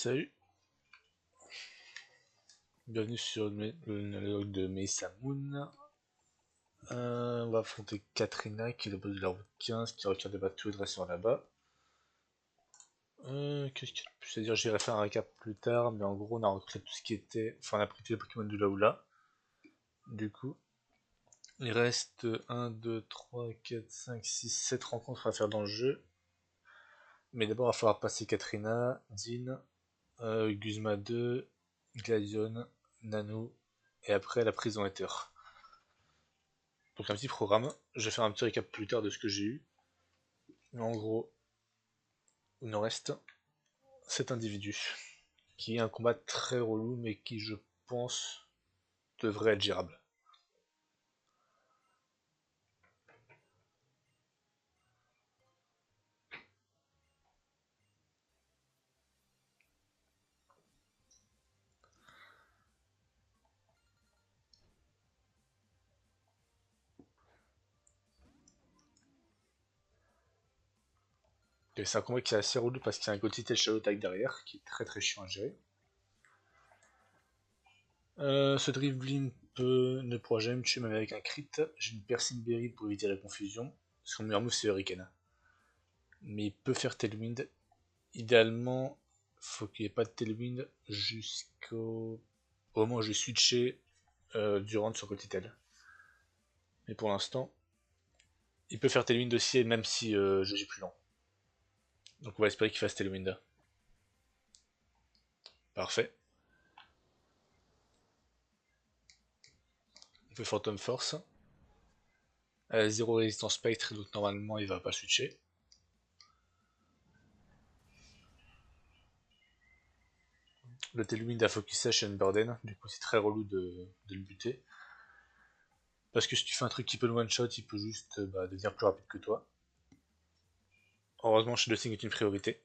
Salut, bienvenue sur le log de Mesa Moon. On va affronter Katrina qui est le boss de la route 15 qui requiert de battre tous les dresseurs là-bas. Qu'est-ce qu'il y a de plus à dire? J'irai faire un récap plus tard, mais en gros on a recruté tout ce qui était. Enfin, on a pris tous les Pokémon de là ou là. Du coup, il reste 1, 2, 3, 4, 5, 6, 7 rencontres à faire dans le jeu. Mais d'abord, il va falloir passer Katrina, Dean, Guzma 2, Gladion, Nano, et après la prison Ether. Donc un petit programme, je vais faire un petit récap plus tard de ce que j'ai eu. Mais en gros, il nous reste cet individu, qui est un combat très relou, mais qui je pense devrait être gérable. Et c'est un combat qui est assez relou parce qu'il y a un Gotitel Shadow Tag derrière, qui est très chiant à gérer. Ce Drifblim ne pourra jamais me tuer même avec un crit. J'ai une Persigne Berry pour éviter la confusion. Son meilleur move c'est Hurricane. Mais il peut faire Tailwind. Idéalement, faut qu'il n'y ait pas de Tailwind jusqu'au moment où je vais switcher Durant sur Gotitel. Mais pour l'instant, il peut faire Tailwind aussi, même si je suis plus lent. Donc on va espérer qu'il fasse Tailwind. Parfait. On fait Phantom Force. 0 résistance spectre, donc normalement il va pas switcher. Le Tailwind a Focus Sash et Unburden, du coup c'est très relou de le buter. Parce que si tu fais un truc qui peut le one-shot, il peut juste devenir plus rapide que toi. Heureusement, Shadowsing est une priorité.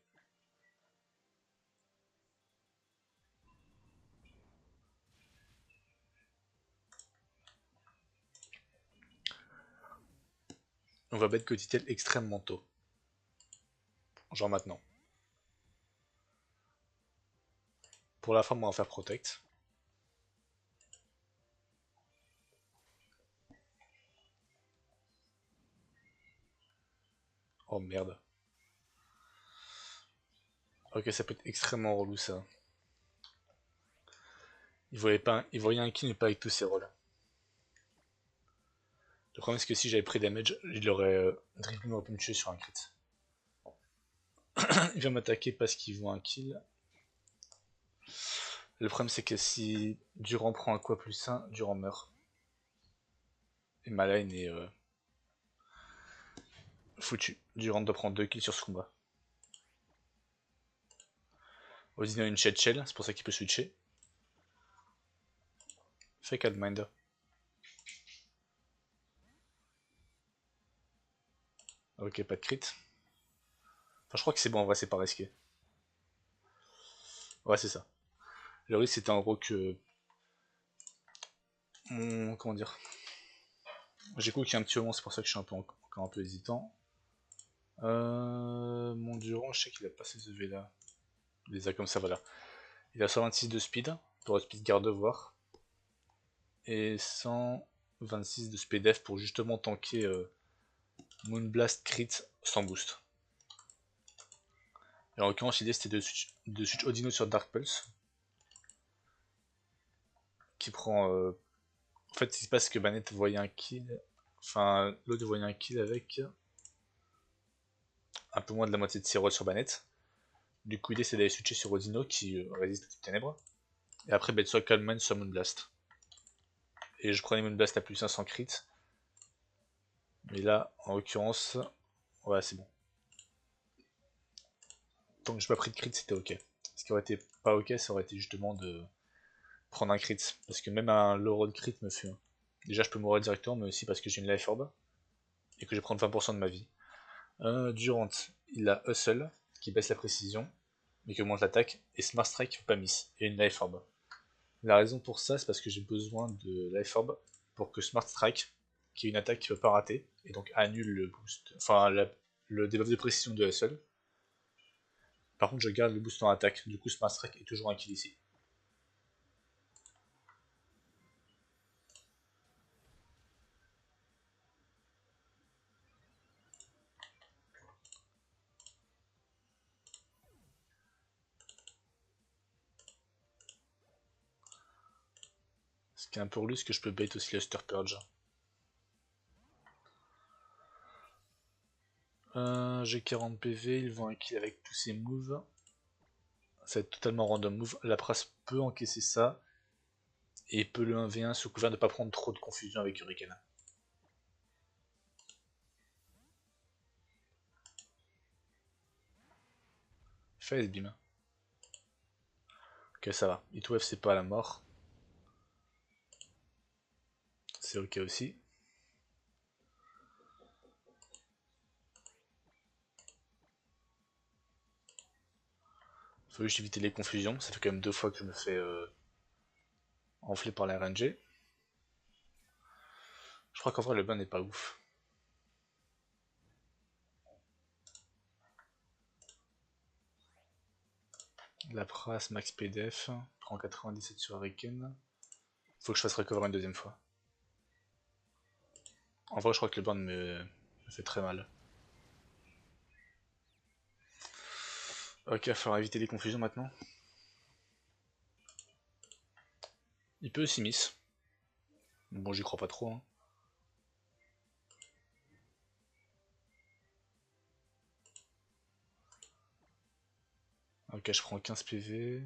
On va battre Cotitel extrêmement tôt. Genre maintenant. Pour la forme, on va faire Protect. Oh merde. Ok, ça peut être extrêmement relou ça. Il voyait un kill mais pas avec tous ses rôles. Le problème c'est que si j'avais pris damage, il aurait Dribble aurait pu me tuer sur un crit. Il vient m'attaquer parce qu'il voit un kill. Le problème c'est que si Durant prend un quoi plus 1, Durant meurt. Et ma line est foutue. Durant doit prendre 2 kills sur ce combat. Odin a une Shed Shell, c'est pour ça qu'il peut switcher. Fake Admind. Ok, pas de crit. Enfin, je crois que c'est bon, en vrai, c'est pas risqué. Ouais, c'est ça. Le risque, c'était en gros que. Comment dire. J'ai cooké un petit moment, c'est pour ça que je suis encore un peu hésitant. Mon Durant, je sais qu'il a pas ces EV là. Il les a comme ça, voilà. Il a 126 de speed, pour speed garde voir. Et 126 de speed F pour justement tanker Moonblast crit sans boost. Et en l'occurrence, l'idée c'était de switch Odino sur Dark Pulse. Qui prend. En fait, il se passe que Banette voyait un kill. Enfin, l'autre voyait un kill avec un peu moins de la moitié de ses rolls sur Banette. Du coup, l'idée c'est d'aller switcher sur Odino qui résiste aux ténèbres. Et après, soit Calman, soit Moonblast. Et je prenais Moonblast à plus 500 crit. Mais là, en l'occurrence, ouais, c'est bon. Tant que j'ai pas pris de crit, c'était ok. Ce qui aurait été pas ok, ça aurait été justement de prendre un crit. Parce que même un low roll crit me fait. Déjà, je peux mourir directement, mais aussi parce que j'ai une life orb. Et que je vais prendre 20% de ma vie. Durant, il a Hustle, qui baisse la précision, mais qui augmente l'attaque. Et Smart Strike, pas miss. Et une life orb. La raison pour ça, c'est parce que j'ai besoin de Life Orb pour que Smart Strike, qui est une attaque qui ne peut pas rater, et donc annule le boost, enfin le debuff de précision de Hustle. Par contre, je garde le boost en attaque. Du coup, Smart Strike est toujours un kill ici. Ce qui est un peu relou, c'est que je peux bait aussi le Stir Purge. J'ai 40 PV, ils vont un kill avec tous ces moves. Ça va être totalement random move. La Pras peut encaisser ça. Et peut le 1v1 sous couvert de ne pas prendre trop de confusion avec Hurricane. Face beam. Ok, ça va. Hitwave, c'est pas la mort. C'est ok aussi. Faut juste éviter les confusions. Ça fait quand même 2 fois que je me fais enfler par la RNG. Je crois qu'en vrai, le bain n'est pas ouf. La Pras, max PDF. Prend 97 sur Hurricane. Faut que je fasse recover une deuxième fois. En vrai, je crois que le burn me fait très mal. Ok, il va falloir éviter les confusions maintenant. Il peut aussi miss. Bon, j'y crois pas trop. Hein. Ok, je prends 15 PV.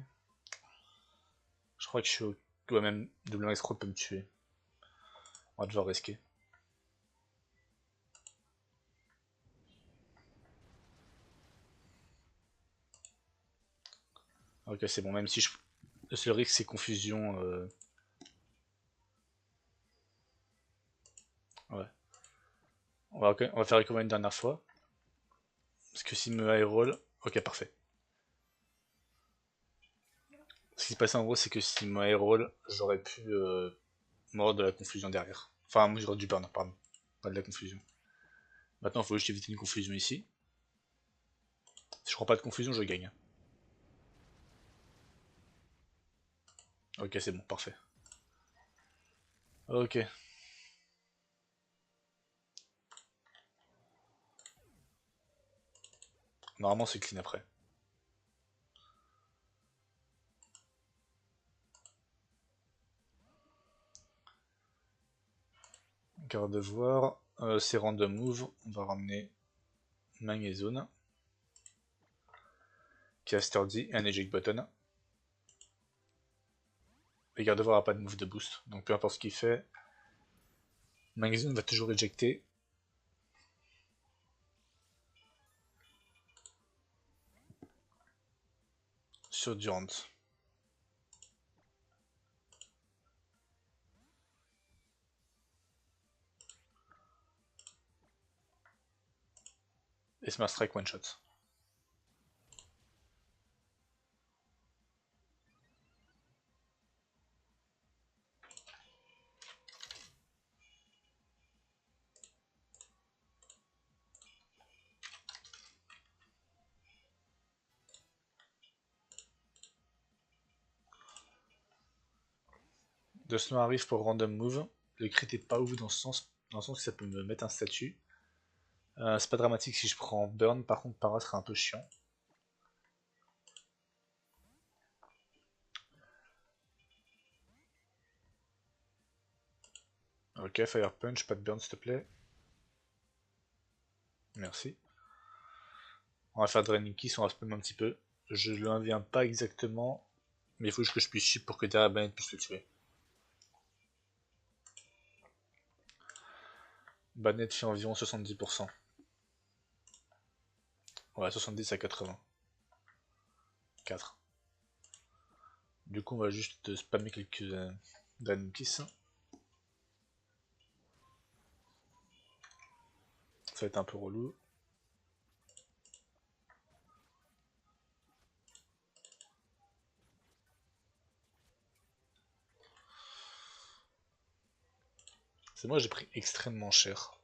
Je crois que je suis au... Ouais, même double escroc peut me tuer. On va devoir risquer. Ok, c'est bon, même si je... Le seul risque, c'est confusion. Ouais. On va faire recover une dernière fois. Parce que s'il me high roll... Ok, parfait. Ce qui se passe en gros, c'est que s'il me high roll, j'aurais pu mort de la confusion derrière. Enfin, moi j'aurais du burn, pardon. Pas de la confusion. Maintenant, il faut juste éviter une confusion ici. Si je prends pas de confusion, je gagne. Ok, c'est bon, parfait. Ok. Normalement, c'est clean après. Garde de voir. C'est random move. On va ramener Mang et Zone. Qui a Sturdy et un eject button. Et garde de voir a pas de move de boost. Donc peu importe ce qu'il fait, Mang et Zone va toujours éjecter. Sur Durant. Et Smart Strike one shot. De Snow arrive pour random move. Le crit est pas ouf dans le sens que ça peut me mettre un statut. C'est pas dramatique si je prends burn, par contre para serait un peu chiant. Ok, Fire Punch, pas de burn s'il te plaît. Merci. On va faire Draining Kiss, on va spam un petit peu. Je le inviens pas exactement, mais il faut juste que je puisse chip pour que derrière Bennett puisse le tuer. Bennett fait environ 70%. Ouais, 70 à 80. 4. Du coup, on va juste spammer quelques Draining Kiss. Ça va être un peu relou. C'est moi, j'ai pris extrêmement cher.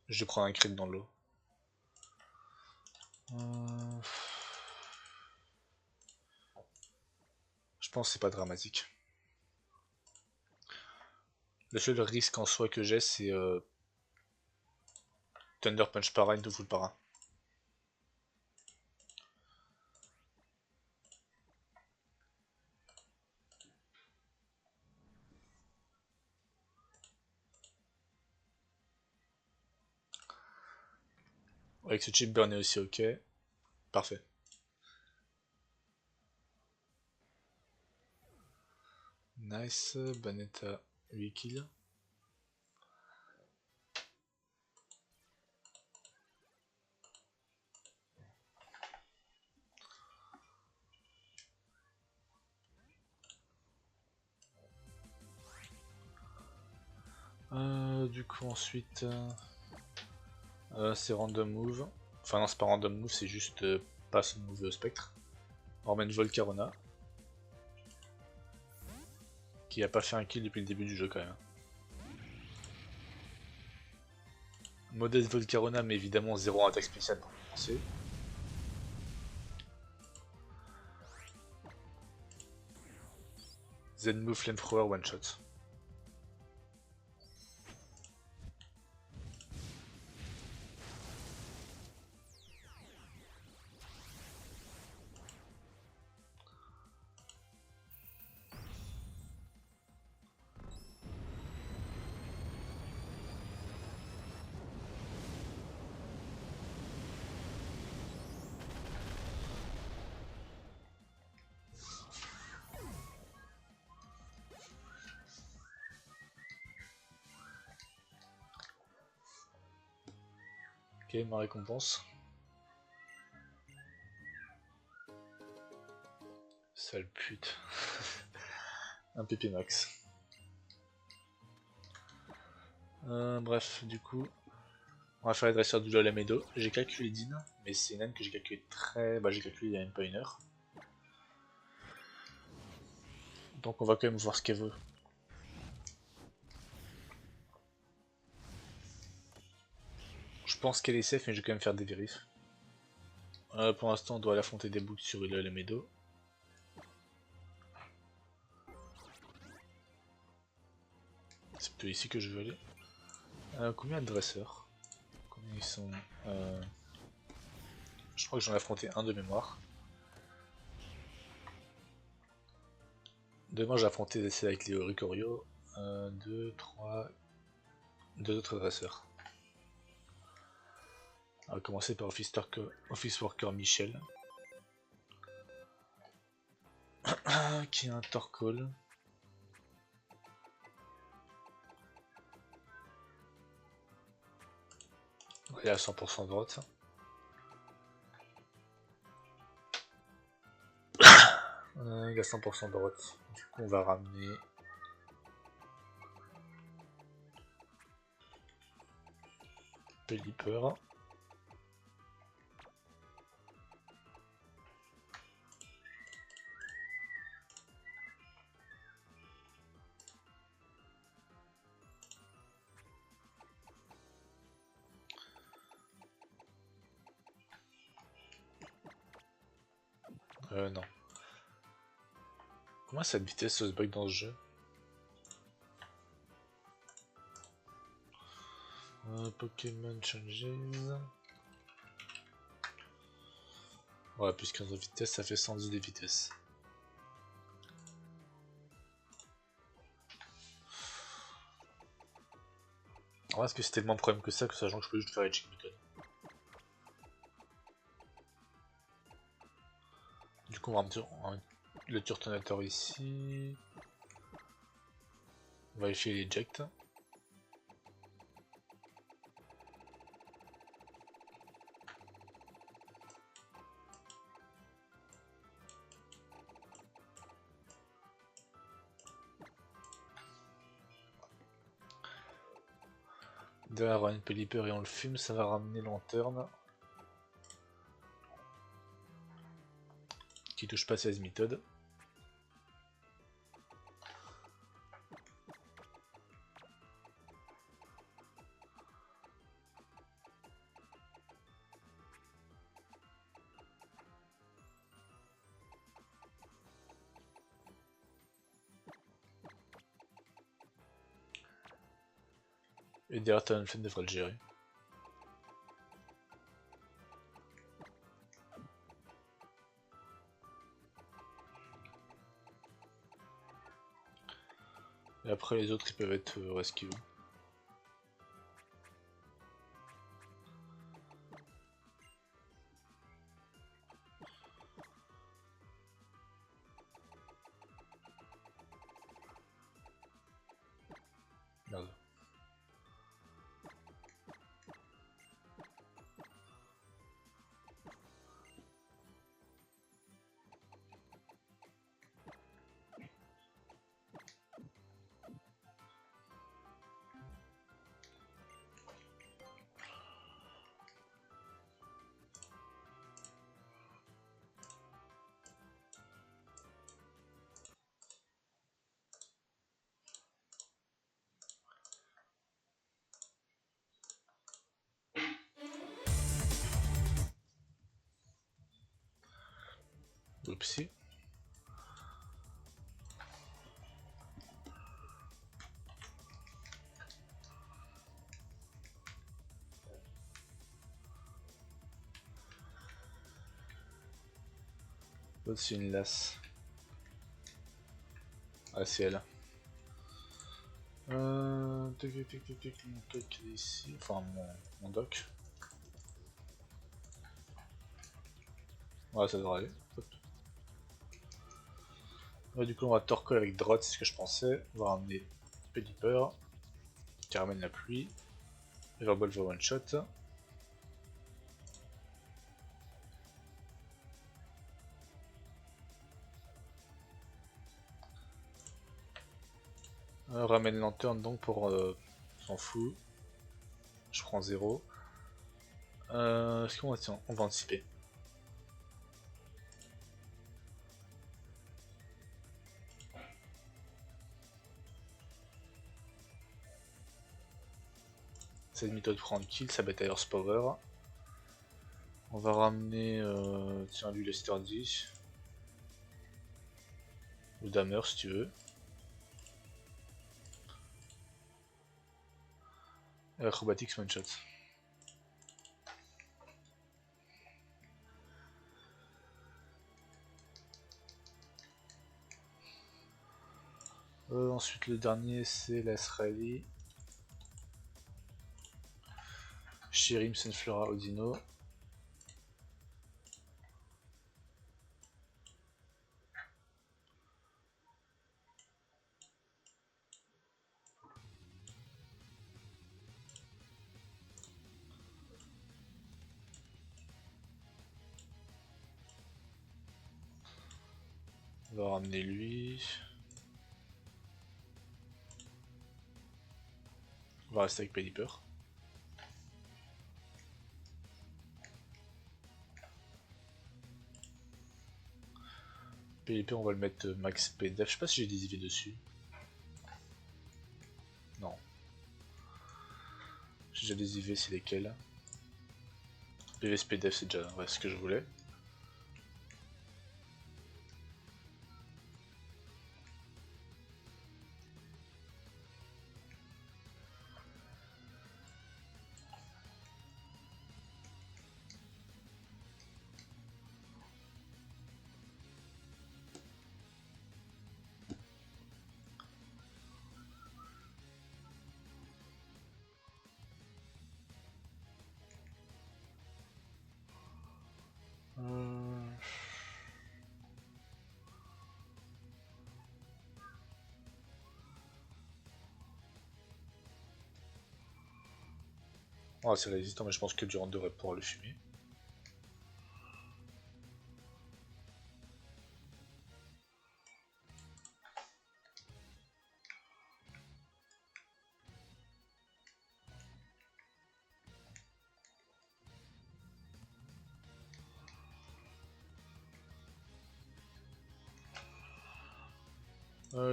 Je vais prendre un crit dans l'eau. Euh, Je pense que c'est pas dramatique. Le seul risque en soi que j'ai, c'est Thunder Punch para, une full para. Avec ce chip burn est aussi ok. Parfait. Nice. Banetta 8 kills. Du coup ensuite c'est random move. Enfin non c'est pas random move, c'est juste passe move au spectre. On ramène Volcarona. Qui a pas fait un kill depuis le début du jeu quand même. Modeste Volcarona mais évidemment 0 attaque spéciale pour commencer. Zen move flamethrower one shot. Ok, ma récompense. Sale pute. Un PP max. Bref, du coup, on va faire les dresseurs du Lolamedo. J'ai calculé Dean, mais c'est une âne que j'ai calculé très. Bah, j'ai calculé il y a même pas une heure. Donc on va quand même voir ce qu'elle veut. Je pense qu'elle est safe, mais je vais quand même faire des vérifs. Pour l'instant, on doit aller affronter des boucles sur le Meadow. C'est plutôt ici que je veux aller. Combien de dresseurs? Combien ils sont Je crois que j'en ai affronté un de mémoire. Demain, j'ai affronté des avec les Ricorio. 2, 3, 2 autres dresseurs. On va commencer par Office Worker Michel. Qui a un Torkoal. Il est à 100% droite. Il est à 100% droite. Du coup, on va ramener. Pelipper. Non. Comment cette vitesse se bug dans ce jeu? Pokémon Changes. Ouais, plus 15 de vitesse, ça fait 110 de vitesse. Alors, est-ce que c'est tellement de problème que ça, sachant que je peux juste faire Edge Method? Du coup, on va mettre le Turtonator ici. On va vérifier l'eject. Derrière une Pelipper et on le fume, ça va ramener Lanterne. Qui touche pas 16 méthodes. Et derrière Talonflame devrait le gérer. Et après les autres ils peuvent être rescue. Merde. Oupsie. L'autre c'est une lasse. Ah c'est elle. Mon doc est ici. Enfin mon doc. Ouais ça devrait aller. Hop. Ouais, du coup on va torquer avec Drott, c'est ce que je pensais. On va ramener Pelipper qui ramène la pluie. Everball va one shot. Ramène lanterne donc pour... s'en fout. Je prends 0. Est-ce qu'on va... Tiens, on va anticiper. C'est demi-toi de prendre kill, ça bête ailleurs power. On va ramener... tiens lui le sturdy. Ou Damer si tu veux. Acrobatics one shot. Ensuite le dernier c'est l'Asraeli. Shirim, Sunflora, Odino. On va ramener lui. On va rester avec Pelipper. Pelipper on va le mettre max PDF. Je sais pas si j'ai des IV dessus. Non. J'ai déjà des IV, c'est lesquels? PVS PDF c'est déjà ouais, ce que je voulais. Oh, c'est résistant, mais je pense que Durant devrait pouvoir le fumer.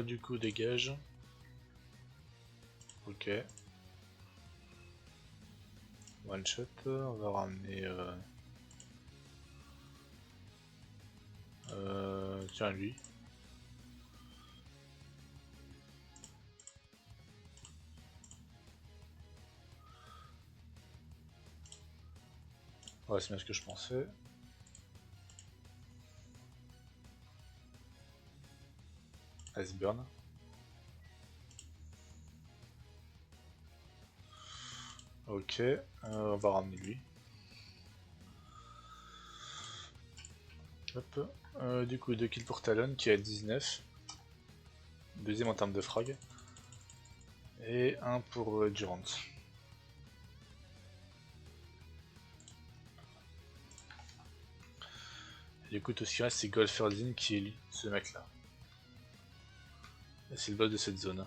Du coup, dégage. Ok. One shot, on va ramener... tiens, lui. Ouais, c'est bien ce que je pensais. Iceburn. Ok, on va ramener lui. Hop. Du coup, 2 kills pour Talon qui est à 19. Deuxième en termes de frag. Et un pour Durant. Du coup, tout ce qui reste, c'est Golferdin qui est lui, ce mec là. C'est le boss de cette zone.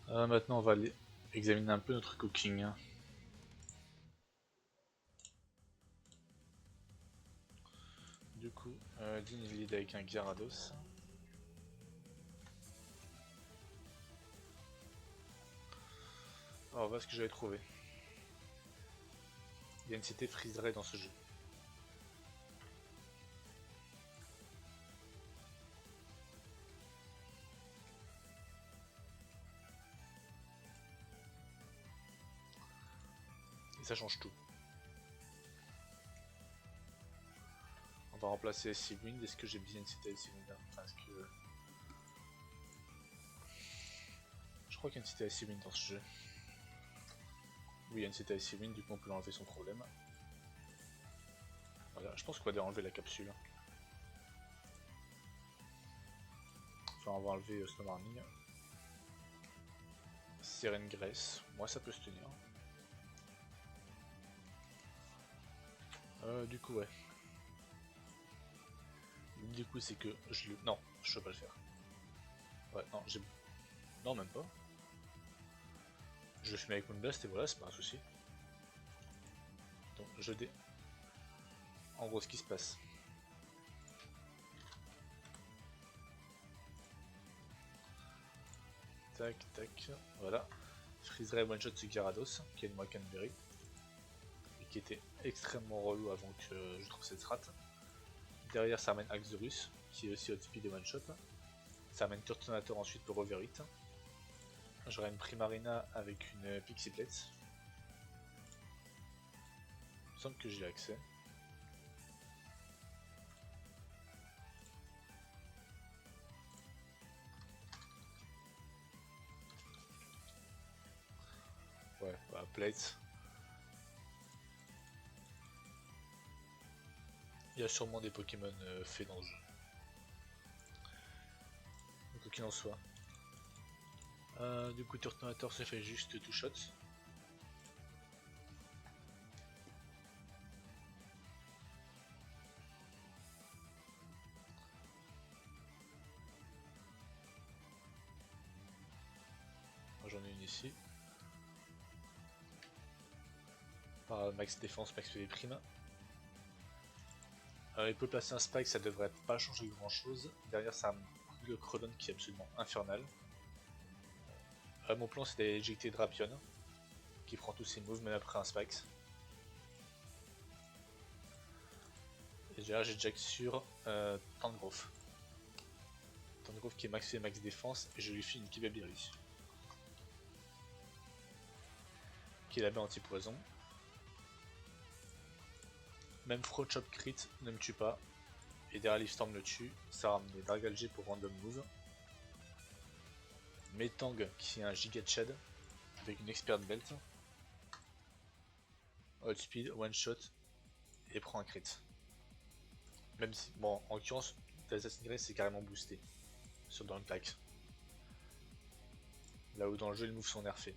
Maintenant, on va aller examiner un peu notre cooking. Du coup, Dean il lead avec un Gyarados. Alors, on va voir ce que j'avais trouvé. Il y a une cité friserait dans ce jeu. Et ça change tout. On va remplacer Icy Wind. Est-ce que j'ai bien une cité Icy Wind? Parce que... Je crois qu'il y a une cité Icy Wind dans ce jeu. Oui, il y a une cité Icy Wind, du coup on peut enlever son problème. Voilà, je pense qu'on va enlever la capsule. Enfin, on va enlever Snow Warning. Sirène Grace, moi ça peut se tenir. Du coup, ouais. Du coup, c'est que je le. Non, je peux pas le faire. Ouais, non, j'ai. Non, même pas. Je le fume avec Moonblast et voilà, c'est pas un souci. Donc, je dé. En gros, ce qui se passe. Tac, tac, voilà. Freezeray one shot ce Gyarados, qui est une Canberry. Et qui était extrêmement relou avant que je trouve cette strat. Derrière, ça ramène Axorus, qui est aussi outspeed et one shot. Ça ramène Turtonator ensuite pour Overhit. J'aurai une Primarina avec une Pixie Plate. Il me semble que j'y ai accès. Ouais, bah, Plate. Il y a sûrement des Pokémon faits dans le jeu. Quoi qu'il en soit. Du coup, Turtonator se fait juste two shot. J'en ai une ici. Par max défense, max PV prime. Il peut placer un spike, ça devrait pas changer grand chose. Derrière, ça a le Crodon qui est absolument infernal. Mon plan, c'est d'éjecter Drapion, qui prend tous ses moves même après un spike. Et derrière, j'ai Jack sur Tangrowth. Tangrowth qui est max et max défense, et je lui file une Kibabiri. Qui est la baie anti-poison. Même Throat Chop crit ne me tue pas. Et derrière Leafstorm le tue, ça ramène Dragalge pour random move. Metang qui est un Giga Chad avec une Expert Belt. Outspeed, one shot et prend un crit. Même si, bon, en l'occurrence, Assassin's Creed c'est carrément boosté sur dans le pack. Là où dans le jeu les moves sont nerfés.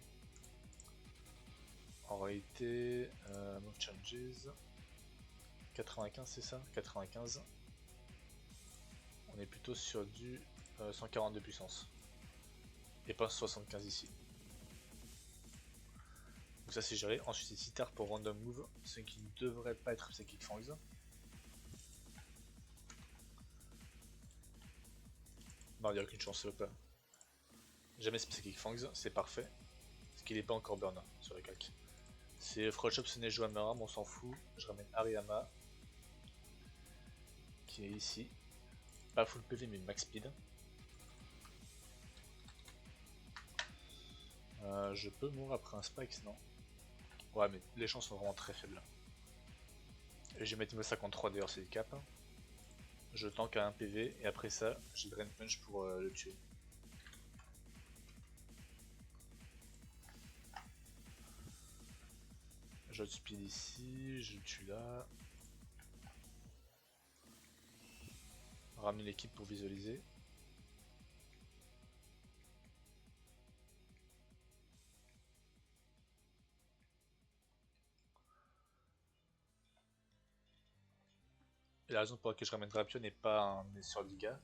En réalité, move changes. 95 c'est ça? 95. On est plutôt sur du 140 de puissance. Et pas 75 ici. Donc ça c'est géré. Ensuite c'est Citar pour random move, ce qui ne devrait pas être Psychic Fangs. Non, il n'y a aucune chance, pas. Jamais Psychic Fangs, c'est parfait. Parce qu'il n'est pas encore burn sur le calque. C'est Frochop, Senejo, Amaram, on s'en fout. Je ramène Ariyama. Qui est ici. Pas full PV mais max speed. Je peux mourir après un Spikes, non? Ouais, mais les chances sont vraiment très faibles. Et j'ai mettre niveau 53 d'ailleurs, c'est le cap. Je tank à 1 PV et après ça, j'ai Drain Punch pour le tuer. Je le speed ici, je le tue là. Ramener l'équipe pour visualiser. Et la raison pour laquelle je ramène Drapion et pas un Surliga,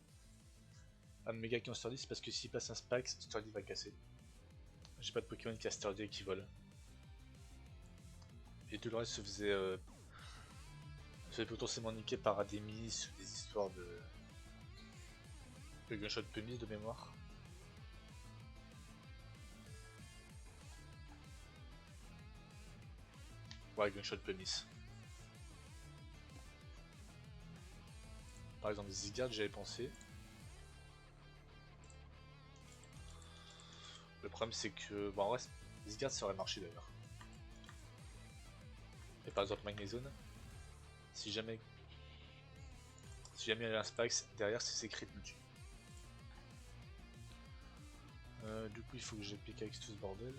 un méga qui est en Sturdy, c'est parce que s'il passe un Spax, Sturdy va casser. J'ai pas de Pokémon qui a Sturdy et qui vole. Et tout le reste se faisait potentiellement niquer par Ademis ou des histoires de Gunshot Pumice de mémoire. Ouais, Gunshot Pumice. Par exemple, Zygarde, j'avais pensé. Le problème, c'est que. Bon, en vrai, Zygarde ça aurait marché d'ailleurs. Et par exemple, Magnezone, si jamais. Si jamais il y a un Spax, derrière, c'est ses crits me tue. Du coup, il faut que je pique avec tout ce bordel.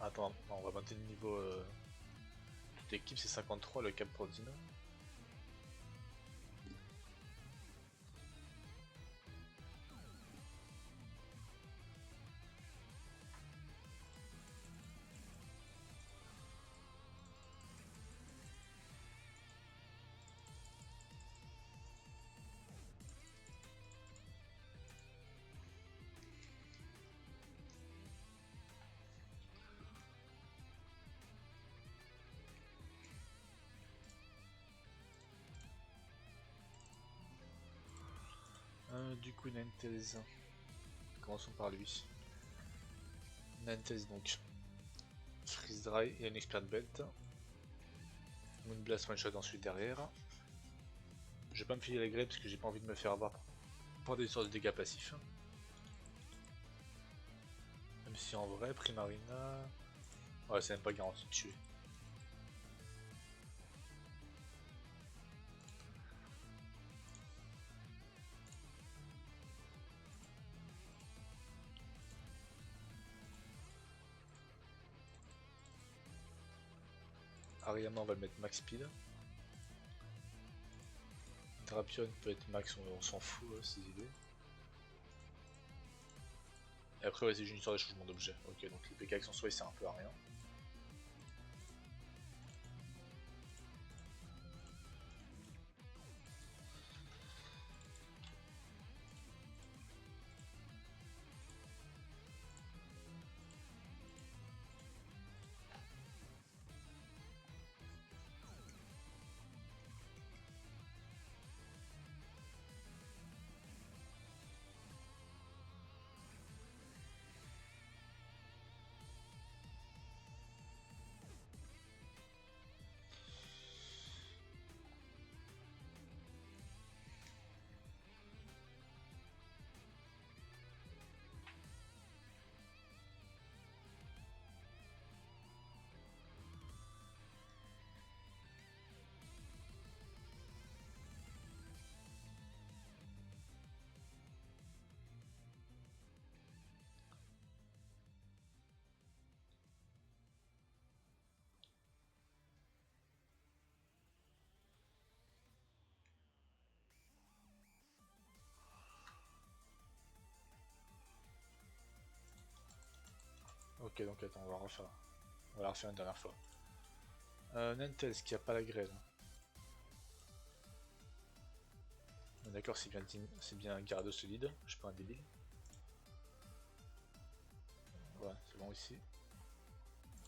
Attends, on va maintenir le niveau. Toute l'équipe, c'est 53, le cap pour Dino. Du coup, Ninetales. Commençons par lui. Ninetales donc. Freeze Dry et une Expert Belt. Moonblast one shot ensuite derrière. Je vais pas me filer la grille parce que j'ai pas envie de me faire avoir par des sortes de dégâts passifs. Même si en vrai, Primarina. Ouais, c'est même pas garanti de tuer. Ariana, on va le mettre max speed. Drapion peut être max, on s'en fout, ces idées. Et après, ouais, c'est juste une histoire de changement d'objet. Ok, donc les PK en soi, c'est un peu à rien. Ok, donc attends, on va refaire. On va la refaire une dernière fois. Ninetales qui a pas la grêle. D'accord, c'est bien un Gyarados solide, je suis pas un débile. Ouais, c'est bon ici.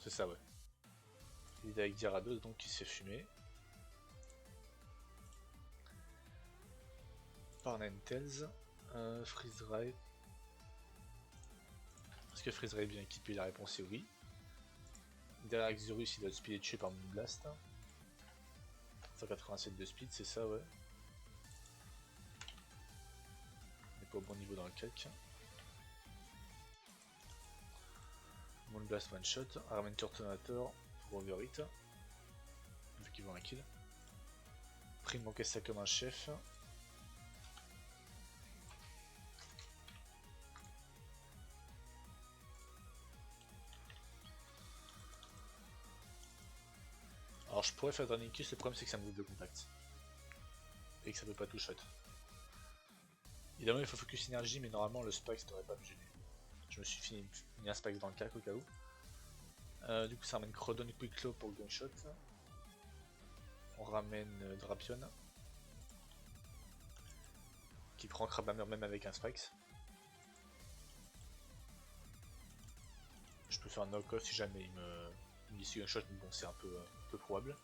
C'est ça, ouais. Il est avec Gyarados, donc il s'est fumé. Par Ninetales. Freeze Dry. Est-ce que Freeze Dry est bien équipé? La réponse est oui. Derrière Xurus, il doit être speed et tué par Moonblast. 187 de speed, c'est ça, ouais. On est pas au bon niveau dans le calque. Moonblast one shot, ramène Turtonator pour overhit, vu qu'ils vont un kill. Prime encaisse ça comme un chef. Alors je pourrais faire Draining Kiss, le problème c'est que ça me bouffe de contact. Et que ça peut pas tout shot. Évidemment il faut focus énergie, mais normalement le Spikes devrait pas me gêner. Je me suis mis un Spikes dans le cac au cas où. Du coup ça ramène Crodon Quickclaw pour le gunshot. On ramène Drapion. Qui prend Crabhammer même avec un Spikes. Je peux faire un knock-off si jamais il me dit gunshot, mais bon c'est un peu probable.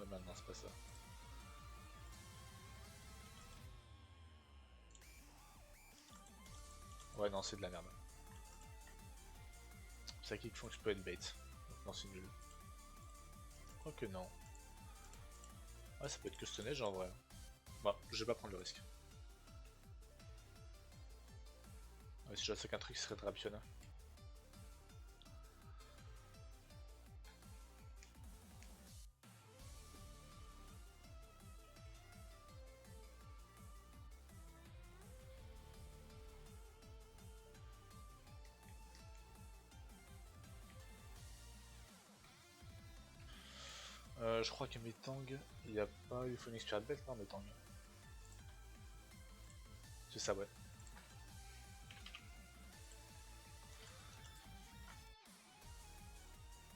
Maintenant c'est pas ça. Ouais non c'est de la merde. Psychic Funk peut être bait. Donc non c'est nul. Oh que non. Ouais ça peut être que Stonehenge en vrai. Bon, je vais pas prendre le risque. Ouais, si j'attaque un truc ce serait Drapion. Je crois que Metang, il n'y a pas eu Phoenix Spirit Belt, non Metang. C'est ça, ouais.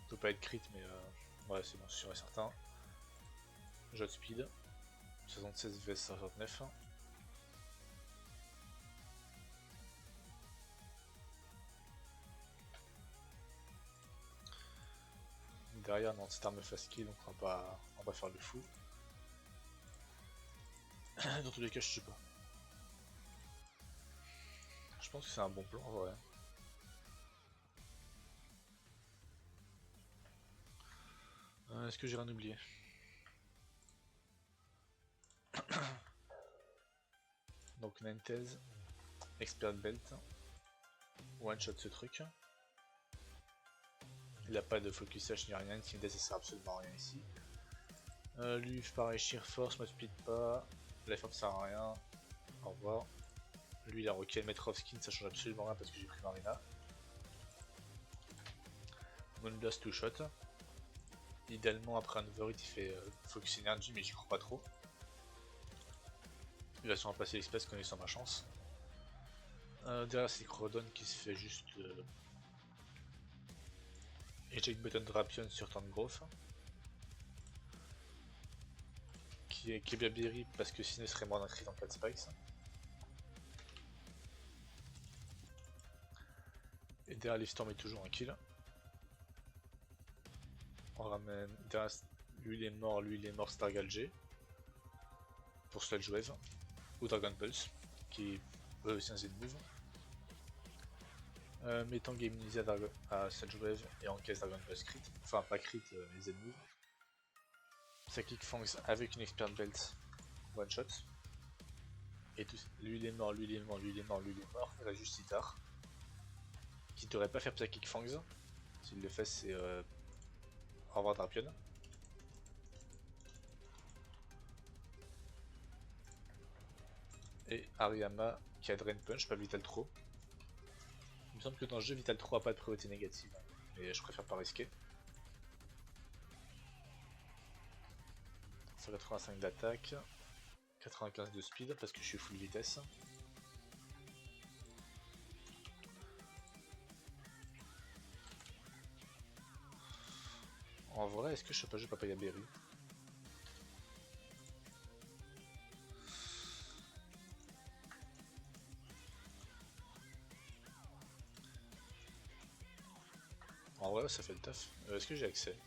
Peut pas être crit, mais ouais, c'est bon, sûr et certain. Jot speed, 76 vs 69. Derrière, non, cette arme fast kill, donc on va pas faire le fou. Dans tous les cas, je sais pas. Je pense que c'est un bon plan, en vrai. Est-ce que j'ai rien oublié? Donc Nantez, Expert Belt, one shot ce truc. Il a pas de focus H ni rien, Intimidate ça sert absolument à rien ici. Lui pareil, Sheer Force, me split pas, Life Orb sert à rien, au revoir. Lui il a requis Maître of Skin, ça change absolument rien parce que j'ai pris Marina. Moonblast two shot. Idéalement après un overhit il fait focus energy mais j'y crois pas trop. Il va sûrement passer l'espèce connaissant ma chance. Derrière c'est Crodon qui se fait juste Eject Button Drapion sur Thorngrowth. Qui est bien berry parce que sinon il serait mort d'un crit dans 4 spikes. Et derrière Leafstorm est toujours un kill. On ramène. Derrière, lui il est mort Stargalge. Pour Sludge Wave. Ou Dragon Pulse. Qui peut aussi un Z-move. Mettant game immunisé à Sludge Wave et encaisse Dragon Pulse crit. Enfin pas crit mais Z-move. Psychic Fangs avec une Expert Belt. One shot. Et tout, lui il est mort, lui il est mort, lui il est mort, lui il est mort. Il reste juste Sitar. Qui devrait pas faire Psychic Fangs. S'il le fait c'est au revoir Drapion. Et Ariyama qui a Drain Punch, pas Vital Throw. Il me semble que dans le jeu Vital Throw a pas de priorité négative, mais je préfère pas risquer. 185 d'attaque, 95 de speed parce que je suis full vitesse. En vrai, est-ce que je sais pas jouer Papaya Berry? En vrai, ça fait le taf. Est-ce que j'ai accès?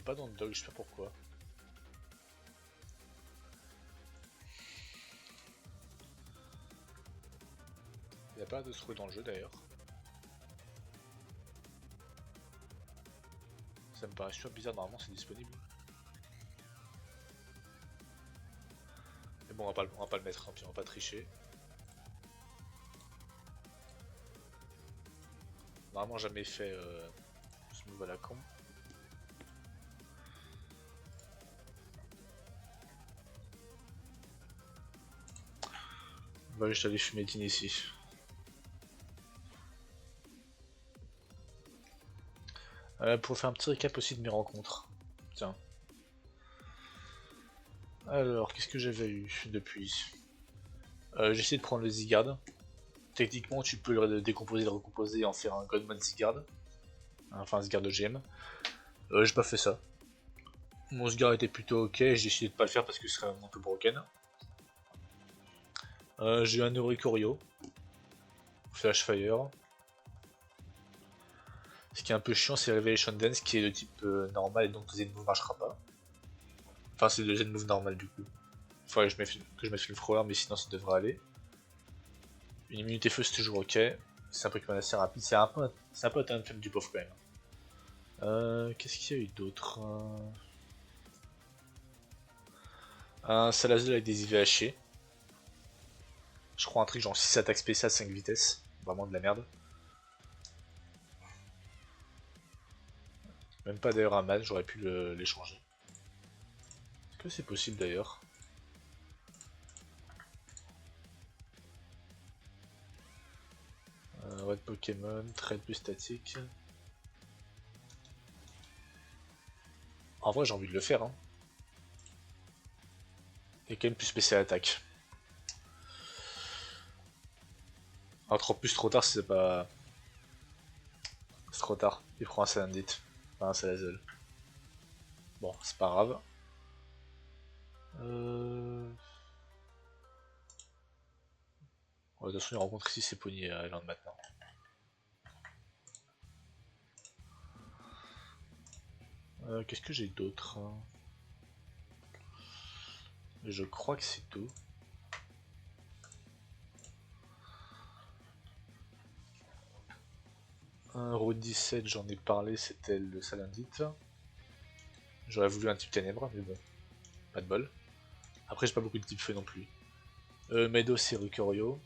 pas dans le dog, je sais pas pourquoi. Il a pas l'air de se trouver dans le jeu d'ailleurs. Ça me paraît super bizarre, normalement c'est disponible. Mais bon, on va pas le mettre, hein, puis on va pas tricher. Normalement jamais fait ce move à la con. On va juste aller fumer Tine ici. Pour faire un petit récap aussi de mes rencontres. Tiens. Alors, qu'est-ce que j'avais eu depuis? J'ai essayé de prendre le Zygarde. Techniquement, tu peux le décomposer, le recomposer et en faire un Godmon Zygarde. Enfin, un Zygarde GM. J'ai pas fait ça. Mon Zygarde était plutôt ok, j'ai décidé de pas le faire parce que ce serait un peu broken. J'ai eu un Oricorio. Flash Fire. Ce qui est un peu chiant, c'est Revelation Dance qui est de type normal et donc deuxième move marchera pas. Enfin, c'est le deuxième move normal du coup. Faudrait que je mette le Flower, mais sinon ça devrait aller. Une immunité feu c'est toujours ok. C'est un Pokémon assez rapide. C'est un peu un femme du pauvre quand même. Qu'est-ce qu'il y a eu d'autre? Un Salazzle avec des IV hachés. Je crois un truc genre 6 attaques spéciales, 5 vitesses. Vraiment de la merde. Même pas d'ailleurs un man, j'aurais pu l'échanger. Est-ce que c'est possible d'ailleurs? Red Pokémon, trade plus statique. En vrai, j'ai envie de le faire. Hein. Et quand même plus spécial attaque. Alors, en plus, trop tard, c'est pas. C'est trop tard. Il prend un Salandit. Enfin, un Salazzle. Bon, c'est pas grave. De toute façon, il rencontre ici ses Pony Island maintenant. Qu'est-ce que j'ai d'autre? Je crois que c'est tout. Route 17, j'en ai parlé, c'était le Salandit. J'aurais voulu un type ténèbres, mais bon, pas de bol. Après, j'ai pas beaucoup de type feu non plus. Meadow, c'est Rucorio.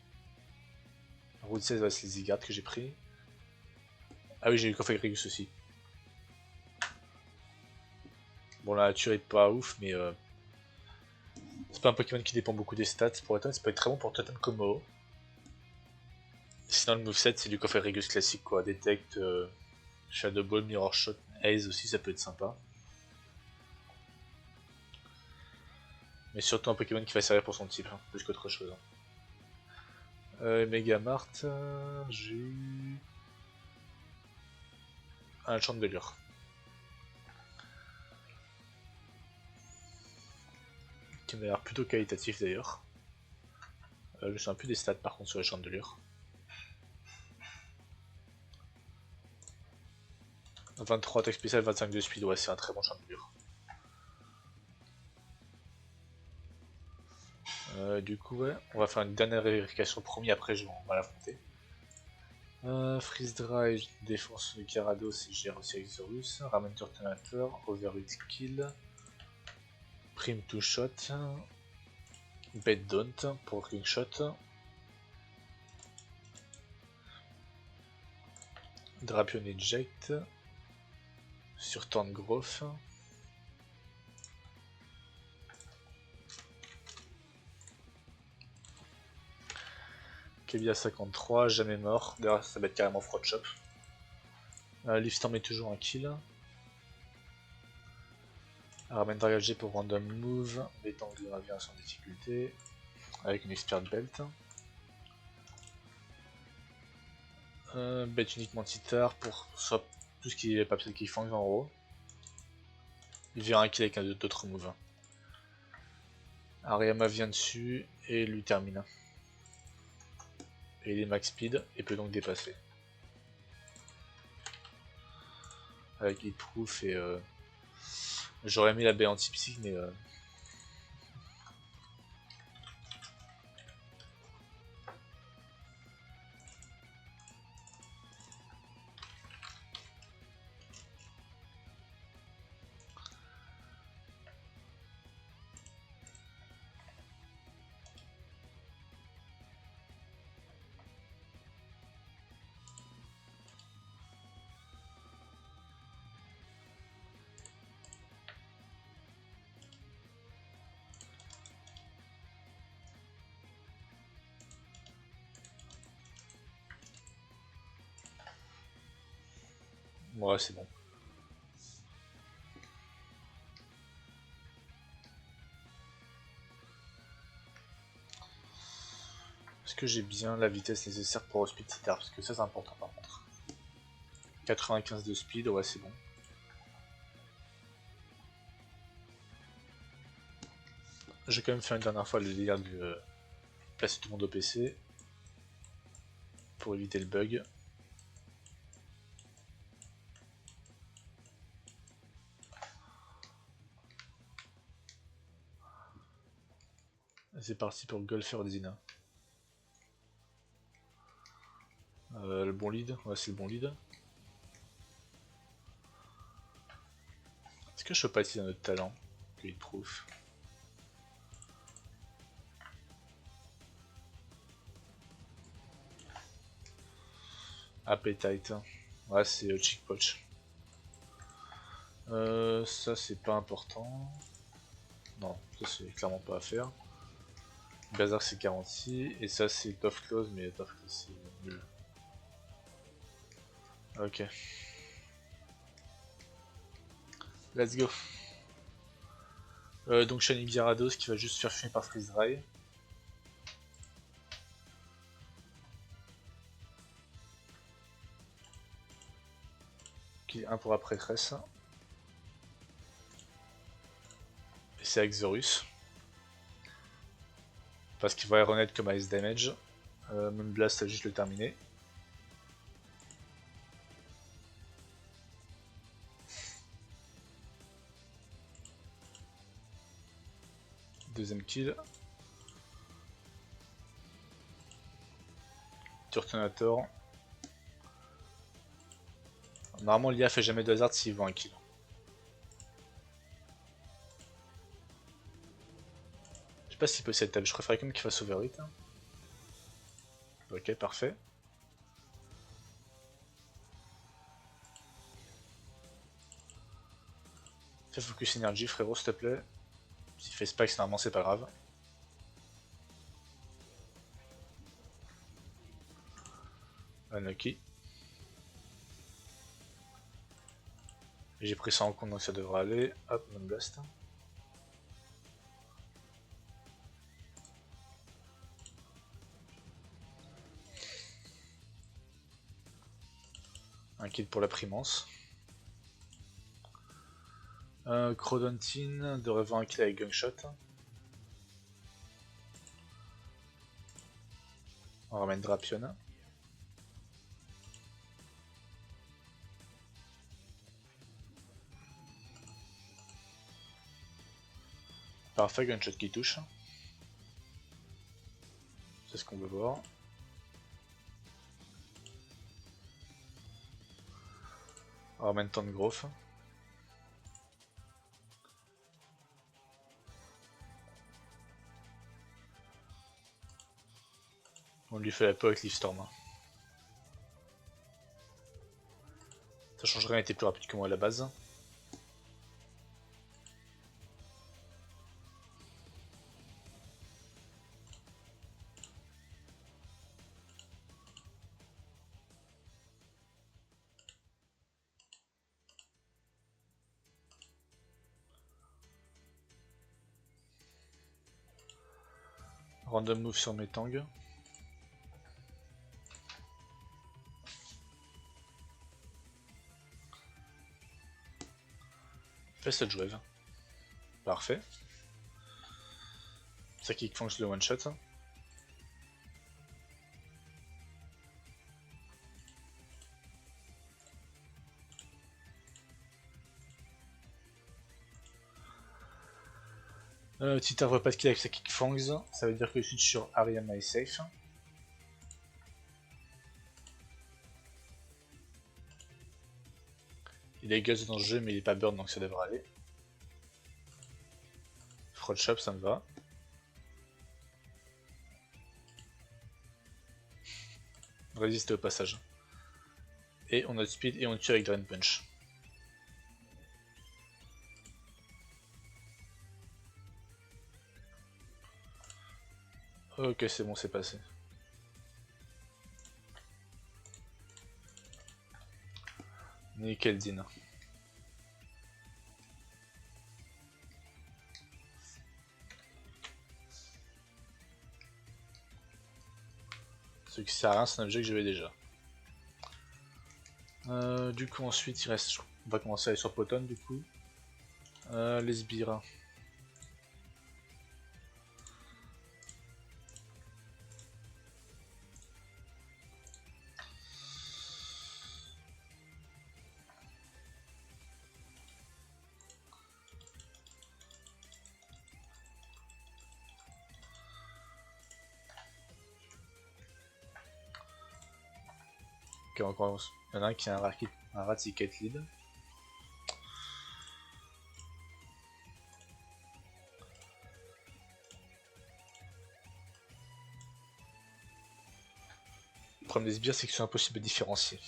Route 16, c'est les Zygarde que j'ai pris. Ah oui, j'ai eu Cofagrigus aussi. Bon, la nature est pas ouf, mais c'est pas un Pokémon qui dépend beaucoup des stats. Pour être honnête, ça peut être très bon pour Totem Como. Sinon, le moveset, c'est du Cofagrigus classique, quoi. Detect, Shadow Ball, Mirror Shot, Haze aussi, ça peut être sympa. Mais surtout un Pokémon qui va servir pour son type, hein, plus qu'autre chose. Megamart, j'ai eu un Chandelure. Qui m'a l'air plutôt qualitatif d'ailleurs. Je me souviens plus des stats par contre sur les Chandelure. 23 attaque spéciale, 25 de speed, ouais c'est un très bon Chandelure. Du coup ouais, on va faire une dernière vérification promis, après on va l'affronter. Freeze Dry, défense de Gyarados et gère aussi Exorus. Ramène Turtonator, Overhit Kill. Prime to Shot. Bait Don't pour King Shot. Drapion Eject. Sur Turn Growth. Kevia 53, jamais mort. D'ailleurs, ça va être carrément Fraud Shop. Leafstorm est toujours un kill. Ramène Dragon G pour Random Move. Bétangle revient sans difficulté. Avec une Expert Belt. Bête uniquement Titar pour soit tout ce qui est Papsel qui fang en gros. Il vient un kill avec un d'autres moves. Ariama vient dessus et lui termine. Et il est max speed et peut donc dépasser. Avec Hit Proof et J'aurais mis la baie anti-psy, mais ouais, c'est bon. Est-ce que j'ai bien la vitesse nécessaire pour speed Citar? Parce que ça c'est important par contre. 95 de speed, ouais c'est bon. J'ai quand même fait une dernière fois le délire de placer tout le monde au PC. Pour éviter le bug. C'est parti pour Golfer Dina. Le bon lead, ouais c'est le bon lead. Est-ce que je peux pas essayer un autre talent qu'il prouve? Appetite. Ouais c'est Chick Poch. Ça c'est pas important. Non, ça c'est clairement pas à faire. Bazar c'est 46 et ça c'est Tough Close mais Tough Close c'est nul. Ok. Let's go. Donc Shining Gyarados qui va juste se faire fumer par Freeze Dry. Qui est 1 pour la prêtresse. Et c'est Exorus. Parce qu'il va renaître comme Ice Damage. Moonblast a juste le terminé. Deuxième kill. Turtonator. Normalement l'IA fait jamais de hasard s'il voit un kill. Je sais pas s'il peut cette table, je préférerais quand même qu'il fasse overhit. Ok, parfait. Fais focus énergie frérot s'il te plaît. S'il fait spike normalement c'est pas grave. Unlucky. J'ai pris ça en compte donc ça devrait aller. Hop, Moonblast. Un kill pour la primance. Crodontin devrait avoir un kill avec Gunshot. On ramène Drapion. Parfait, Gunshot qui touche. C'est ce qu'on veut voir. On ramène tant de Growth. On lui fait la peau avec Leafstorm. Ça change rien, il était plus rapide que moi à la base. Random move sur mes tangs. Fais Sludge Wave. Parfait. Ça qui flanche le one shot. Petit arbre pas de kill avec sa kick fangs, ça veut dire que je suis sur Ariana est safe. Il est Guts dans ce jeu mais il est pas burn donc ça devrait aller. Fraud shop ça me va. Résister au passage. Et on a speed et on tue avec Drain Punch. Ok c'est bon c'est passé. Nickel Dean. Ce qui sert à rien, c'est un objet que j'avais déjà. Du coup ensuite il reste... On va commencer à aller sur Poton du coup. Les sbires. Ok, encore... Il y en a un qui a un Raticate lead. Le problème des sbires c'est qu'ils sont impossibles à différencier.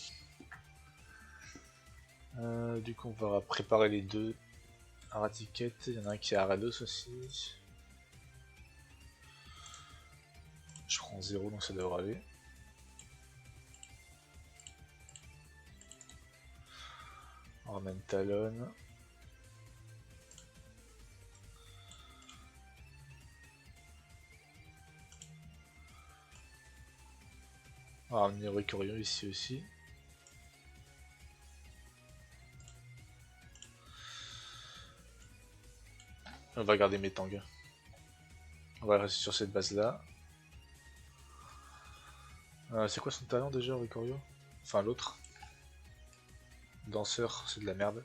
Du coup on va préparer les deux. Raticate, il y en a un qui est Arados aussi. Je prends 0 donc ça devrait aller. On ramène Talon. On va ramener Ricorio ici aussi. On va garder mes tangs. On va rester sur cette base là. C'est quoi son talent déjà Ricorio? Enfin l'autre. Danseur, c'est de la merde.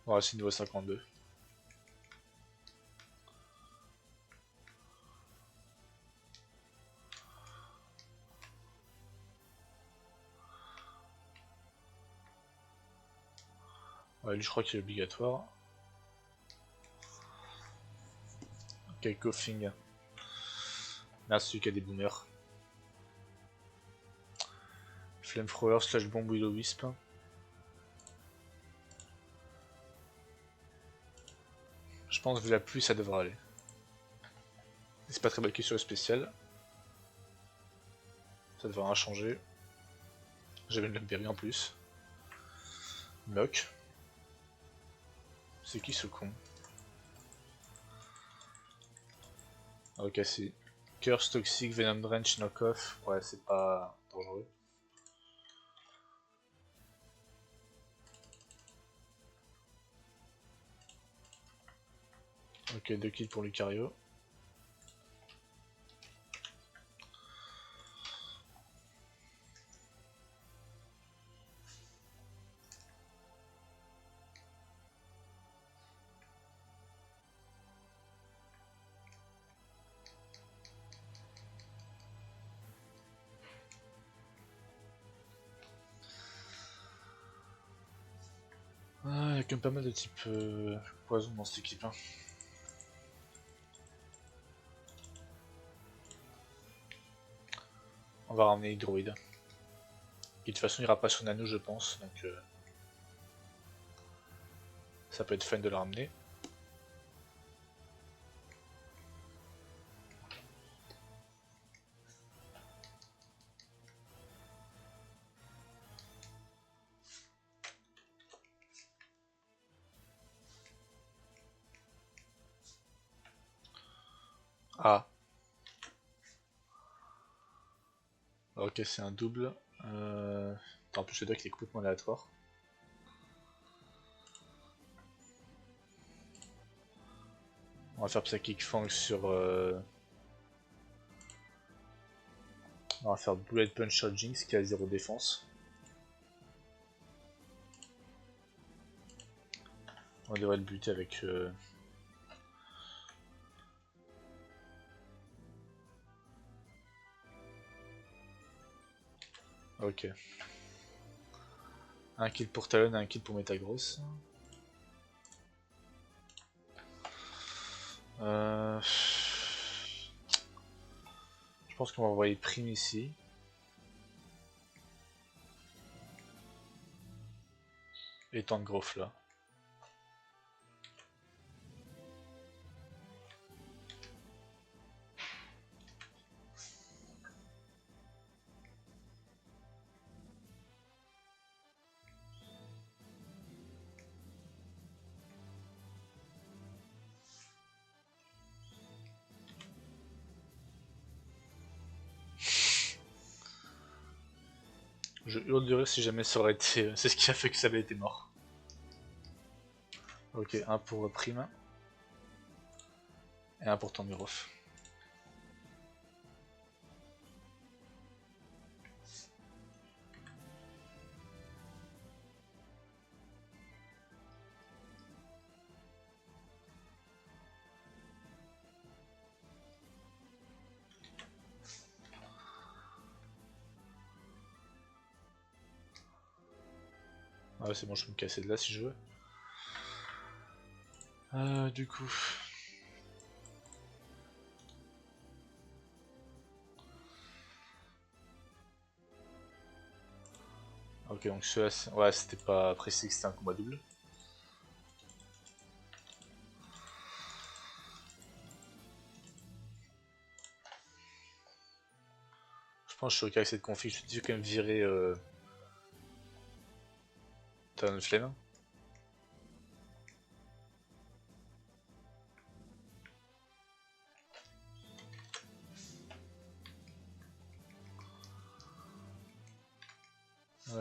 On va rester niveau 52. Ouais, lui je crois qu'il est obligatoire. Ok, Coughing. Là, celui qui a des boomers. Flamethrower slash bombe Willow Wisp. Je pense que vu la pluie, ça devrait aller. C'est pas très bulky sur le spécial. Ça devrait rien changer. J'avais une Lumpberry en plus. Knock. C'est qui ce con? Ok, c'est Curse, Toxic, Venom Drench, Knockoff. Ouais, c'est pas dangereux. Ok, 2 kills pour Lucario. Ah, il y a quand même pas mal de types poison dans cette équipe. Hein. On va ramener Hydroid. Qui de toute façon ira pas sur Nano, je pense. Donc ça peut être fun de le ramener. Ah. Ok, c'est un double. En plus, le deck est complètement aléatoire. On va faire Psychic Fang sur... On va faire Bullet Punch sur Jinx qui a 0 défense. On devrait le buter avec... Ok. Un kill pour Talon et un kill pour Metagross. Je pense qu'on va envoyer Prime ici. Et Tangrowth là. Je hurle de rire si jamais ça aurait été... C'est ce qui a fait que ça avait été mort. Ok, un pour Prime. Et un pour Tangrowth. Ah c'est bon, je peux me casser de là si je veux. Du coup... Ok, donc celui-là, ouais, c'était pas précis que c'était un combat double. Je pense que je suis ok avec cette config, je suis quand même virer Talonflame.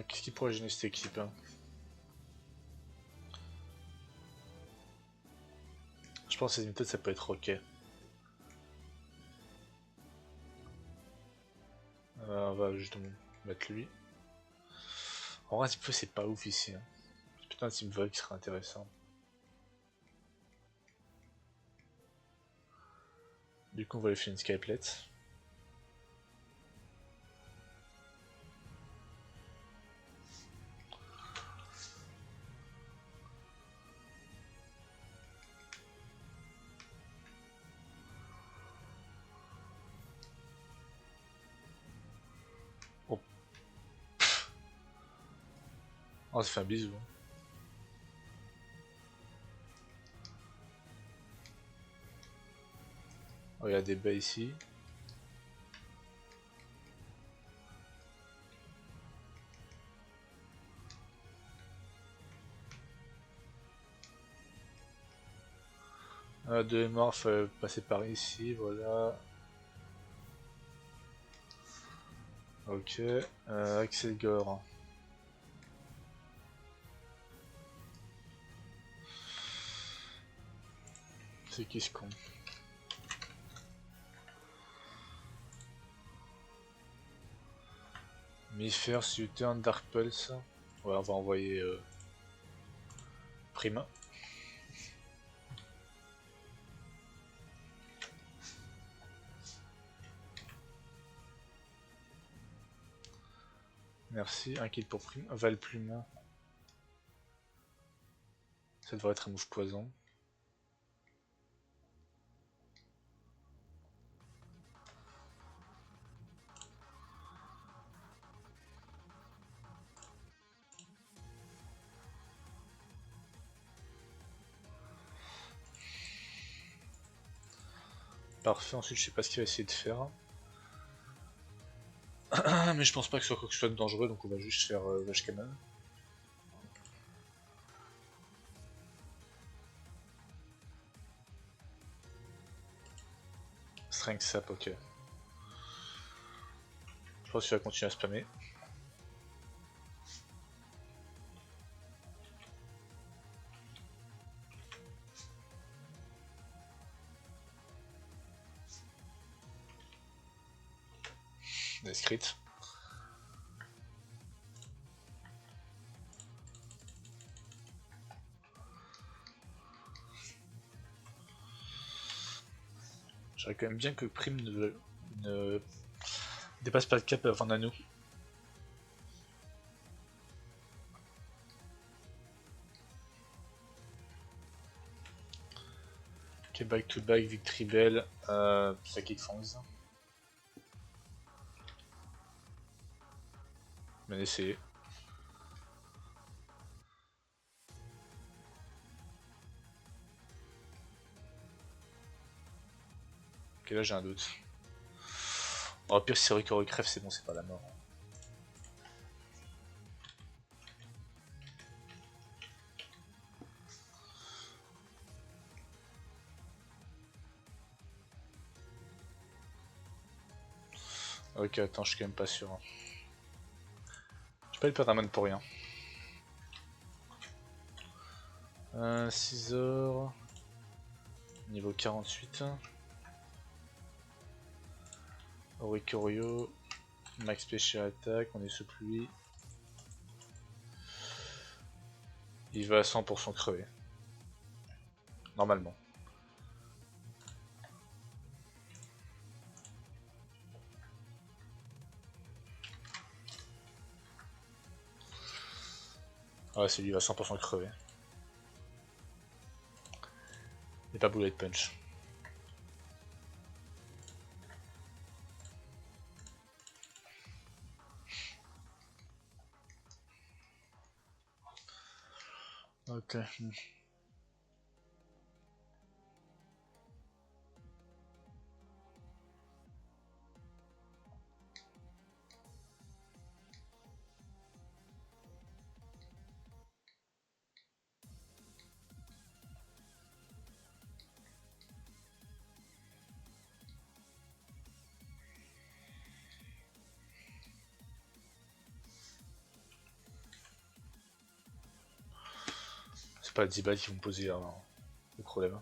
Qu'est-ce qui pourrait gêner cette équipe hein? Je pense que cette méthode ça peut être ok. On va justement mettre lui. En vrai, c'est pas ouf ici. Hein. C'est plutôt un Team Void qui serait intéressant. Du coup, on va lui faire une Skyplet. Oh, oh ça fait un bisou. Oh, il y a des baies ici. Deux morts, faut passer par ici, voilà. Ok, Axel Gore. C'est qui ce con? Miffers, U-Turn, Dark Pulse. Ouais, on va envoyer Prima. Merci, un kill pour Prime. Valpluma. Ça devrait être un move poison. Parfait, ensuite je sais pas ce qu'il va essayer de faire. Mais je pense pas que ce soit quoi que ce soit de dangereux, donc on va juste faire Vache Cannon. Strength Sap, ok. Je pense qu'il va continuer à spammer. Inscrite. J'aurais quand même bien que Prime ne dépasse pas le cap avant Nano. Ok, back to back, Victory Bell, Psychic Fangs. Bien essayé. Ok, là j'ai un doute. Oh, pire si Ricoru crève, c'est bon, c'est pas la mort. Ok, attends, je suis quand même pas sûr. Je peux pas lui perdre un man pour rien. 6 heures. Niveau 48. Oricorio. Max Special Attack, on est sous pluie. Il va à 100% crever. Normalement. Ah ouais, c'est lui, il va 100% crever. Et pas bullet punch. Ok. C'est pas 10 balles qui vont me poser le problème.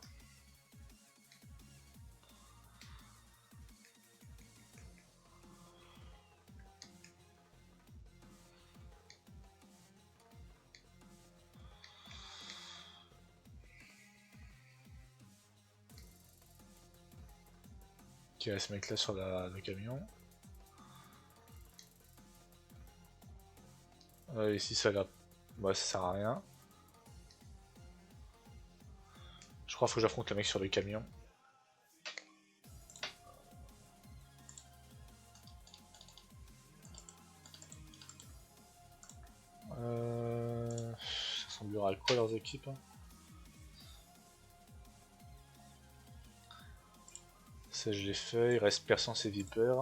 Ok, ce mec là sur le camion. Ici ça a l'air. Bah, ça sert à rien. Je crois qu'il faut que j'affronte le mec sur le camion. Ça ressemblera à quoi leurs équipes? Ça je l'ai fait, il reste Perçance et Viper.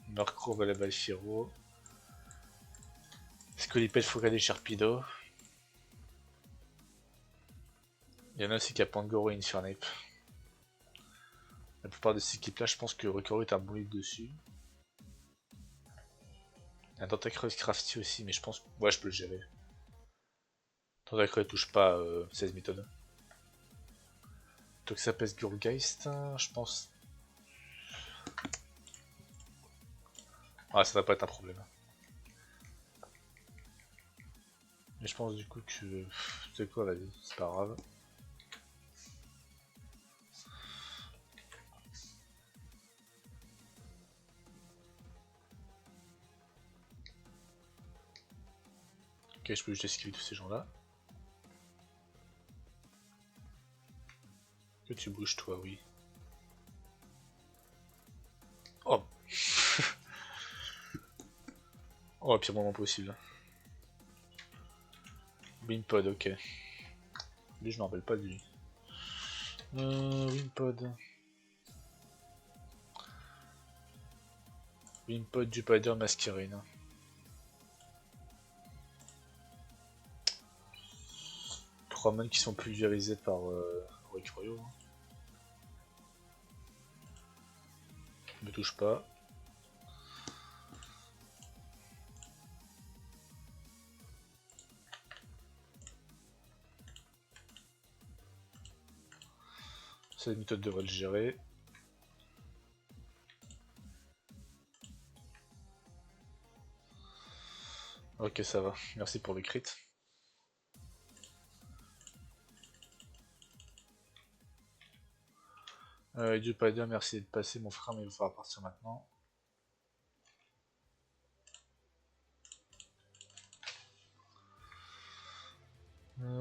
Murkrow va la Balfiro. Scolipel, Fourcade et Sharpedo. Il y en a aussi qui a Pangoro et Infernape. La plupart de ces équipes là, je pense que Ricoru est un bon lead dessus. Il y a un Tentacruel Crafty aussi, mais je pense. Ouais, je peux le gérer. Tentacruel touche pas 16 méthodes. Toxapes Gurgeist, je pense. Ah, ça va pas être un problème. Mais je pense du coup que. Tu sais quoi, vas-y, c'est pas grave. Ok, je peux juste esquiver tous ces gens-là. Que tu bouges, toi, oui. Oh. Oh, pire moment possible. Wimpod, ok. Lui, je me rappelle pas de lui. Wimpod. Wimpod, Jupider, Masquerade. 3 man qui sont pulvérisés par Ricoru. Ne touche pas. Cette méthode devrait le gérer. Ok, ça va. Merci pour le crit. Dieu pas dire, merci d'être passé mon frère, mais il va falloir partir maintenant.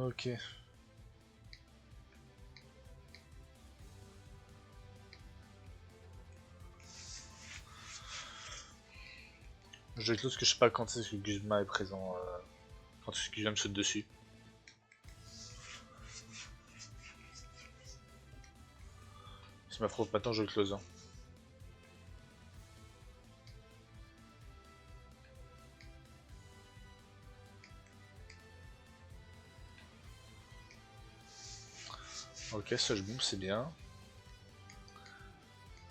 Ok. Je close que je sais pas quand est-ce que Guzma est présent, quand est-ce qu'il vient me sauter dessus. Si m'affronte maintenant, je le close. Hein. Ok, ça je boum, c'est bien.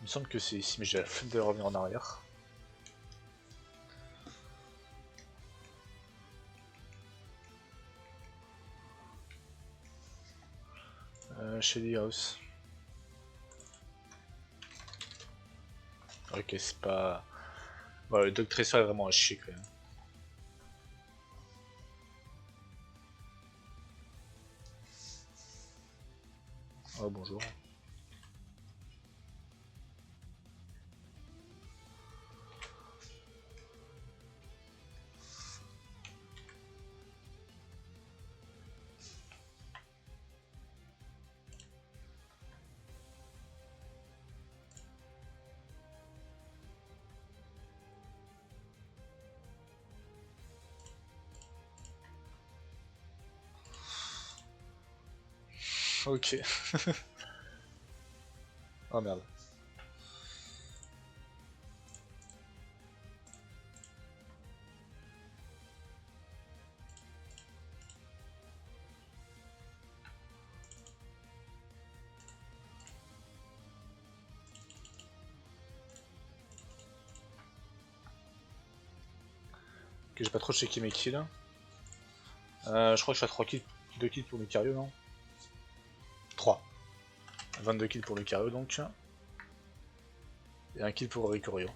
Il me semble que c'est ici, mais j'ai la flemme de revenir en arrière. Shady House. Ok, c'est pas... Bon, le Dog Tracer est vraiment à chier quand même. Oh bonjour. Ok. Oh merde. Ok, j'ai pas trop checké mes kills. Je crois que je fais 3 kills, 2 kills pour Lucario, non 3. 22 kills pour Lucario donc. Et 1 kill pour Ricorio.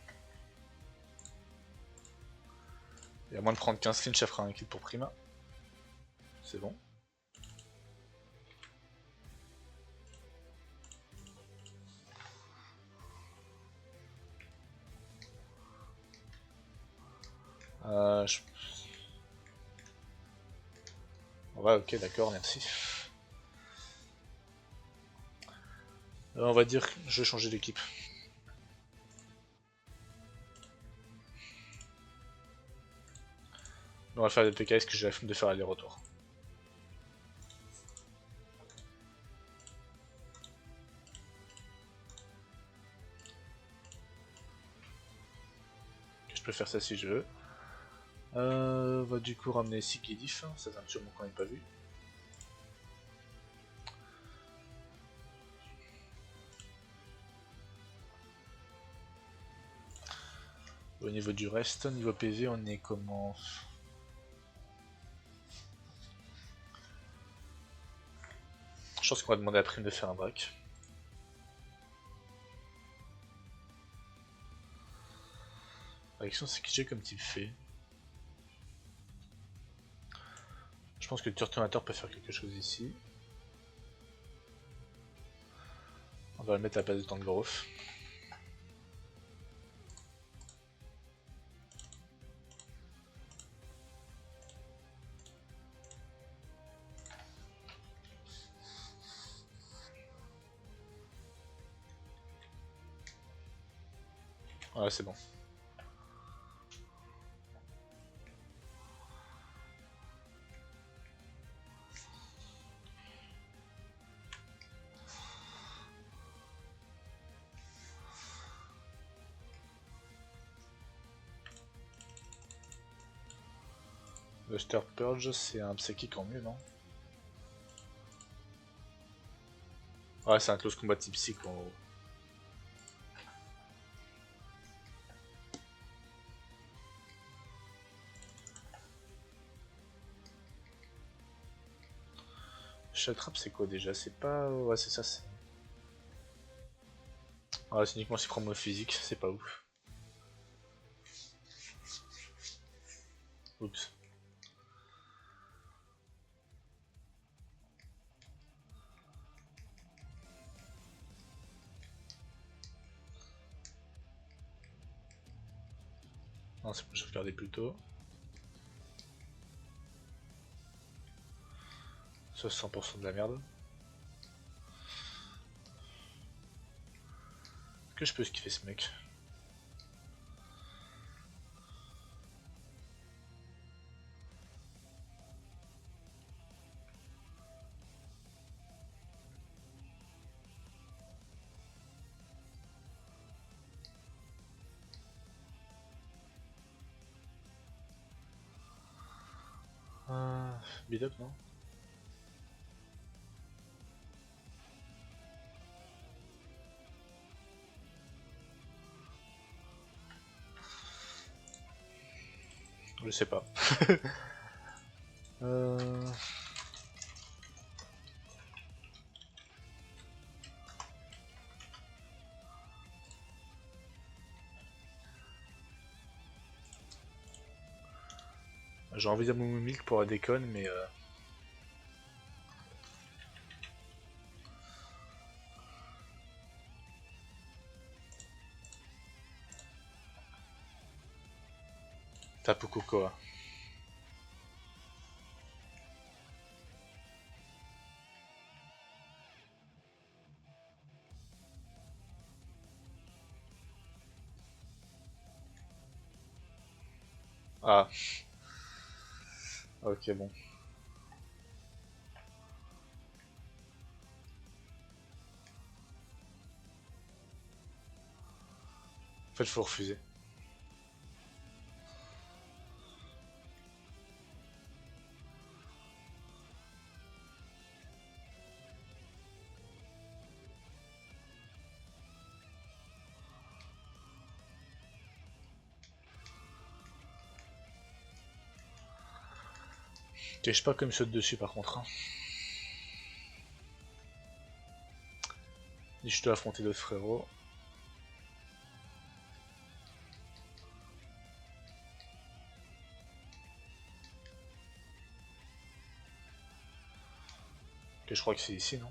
Et à moins de prendre 15 clean, ça fera 1 kill pour Prima. C'est bon. Je... Ouais, ok, d'accord, merci. On va dire que je vais changer d'équipe. On va faire des PKS que j'ai la flemme de faire aller-retour. Je peux faire ça si je veux. On va du coup ramener Sigidif, ça c'est un sûrement qu'on n'ait pas vu. Au niveau du reste, niveau PV, on est comment? Je pense qu'on va demander à Prime de faire un break. La question c'est qui j'ai comme type fait. Je pense que le Turtonator peut faire quelque chose ici. On va le mettre à la place de Tangrowth. Ouais, c'est bon. Le Star Purge, c'est un psychique en mieux, non? Ouais, c'est un close combat type psych en gros. Shell Trap, c'est quoi déjà? C'est pas. Ouais, c'est ça. Ah, c'est uniquement si prend mot physique, c'est pas ouf. Oups. Non, c'est bon, je regardais plus tôt. Ça, c'est 100% de la merde. Est-ce que je peux skiffer ce mec? Beat up, non? Je sais pas. J'ai envie d'un Momo Milk pour la déconne, mais Tapu Koko. Ah. Ok, bon. En fait, faut refuser. Ok, je sais pas comme il saute dessus par contre. Hein. Et je dois affronter d'autres frérots. Ok, je crois que c'est ici, non?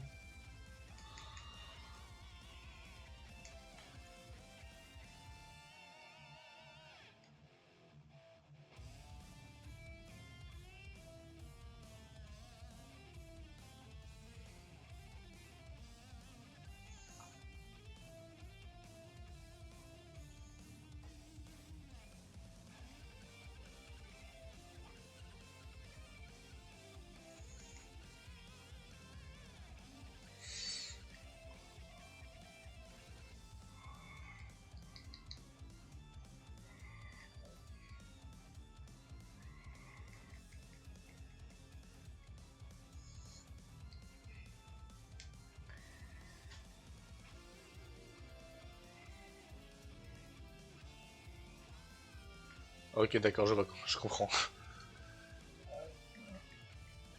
Ok, d'accord, je comprends.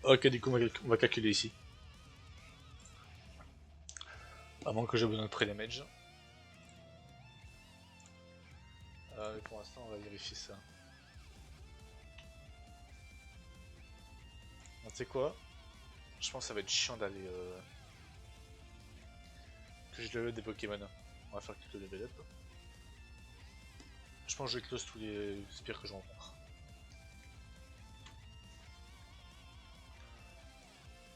Ok, du coup, on va calculer ici. À moins que j'ai besoin de pré-damage. Pour l'instant, on va vérifier ça. Tu sais quoi? Je pense que ça va être chiant d'aller. Que je level des Pokémon. On va faire quelques level up. Je pense que je vais close tous les spires que je rencontre.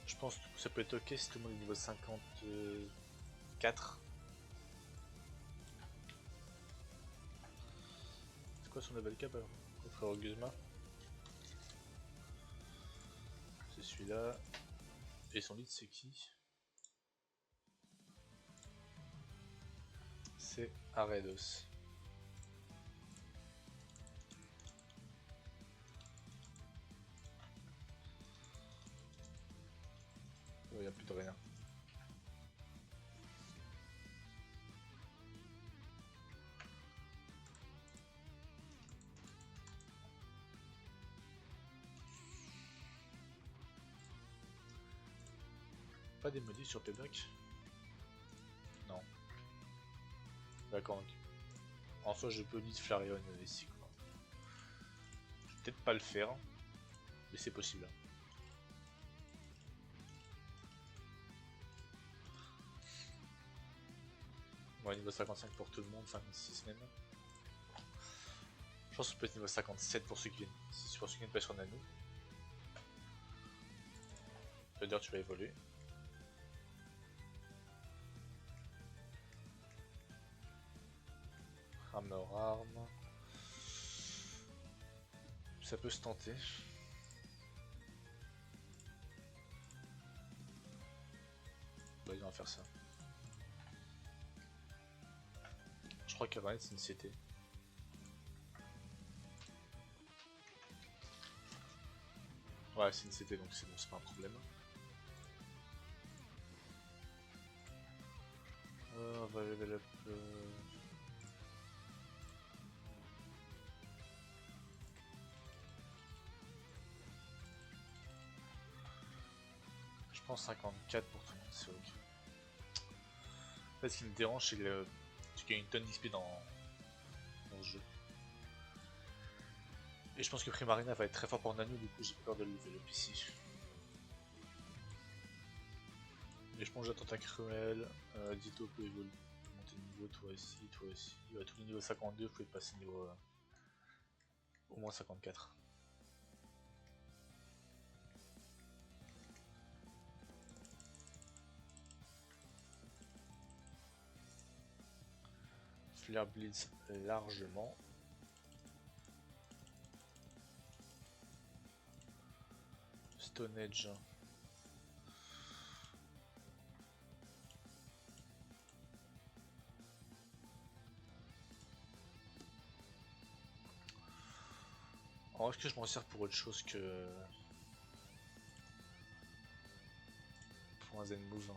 Je pense que ça peut être ok si tout le monde est niveau 54. C'est quoi son level cap alors? Au frère Guzma. C'est celui-là. Et son lead c'est qui? C'est Aredos. Il n'y a plus de rien. Pas des modifs sur Payback? Non. D'accord, donc en soi je peux lead Flareon ici quoi. Je vais peut-être pas le faire, mais c'est possible. Ouais, niveau 55 pour tout le monde, 56 même. Je pense que ça peut être niveau 57 pour ceux qui viennent, pour ceux qui viennent pas sur Nano. C'est-à-dire tu vas évoluer. Hammer Arm. Ça peut se tenter. Bah, il va faire ça. Je crois qu'Avarine c'est une CT. Ouais, c'est une CT donc c'est bon, c'est pas un problème. On va level up. Je pense 54 pour tout le monde, c'est ok. En fait, ce qui me dérange, c'est que tu gagnes une tonne d'XP dans ce jeu. Et je pense que Primarina va être très fort pour Nano, du coup j'ai peur de le level up ici. Et je pense que j'attends ta cruelle. Ditto peut évoluer, monter de niveau, toi aussi, toi aussi. Ouais, tous les niveaux 52, vous pouvez passer niveau au moins 54. Flare Blitz largement. Stone Edge. Alors est-ce que je m'en sers pour autre chose que pour un Zen Move?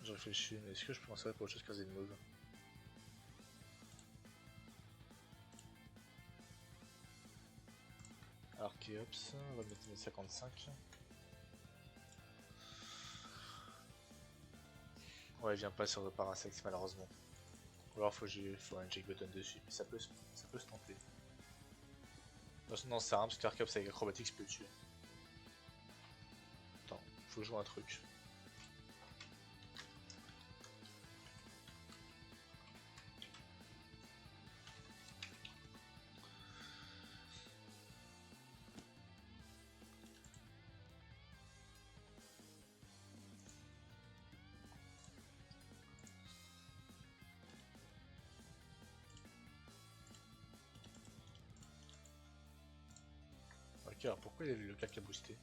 Je réfléchis, mais est-ce que je peux m'en servir pour autre chose qu'un Zen Move? Archeops, on va mettre 55. Ouais, il vient pas sur le Parasex malheureusement. Ou alors faut un Jake Button dessus, mais ça peut se tenter. De toute façon, non, c'est un parce qu'Archeops avec Acrobatics peut le tuer. Attends, faut jouer un truc. Ok, alors pourquoi il y a le cac à booster?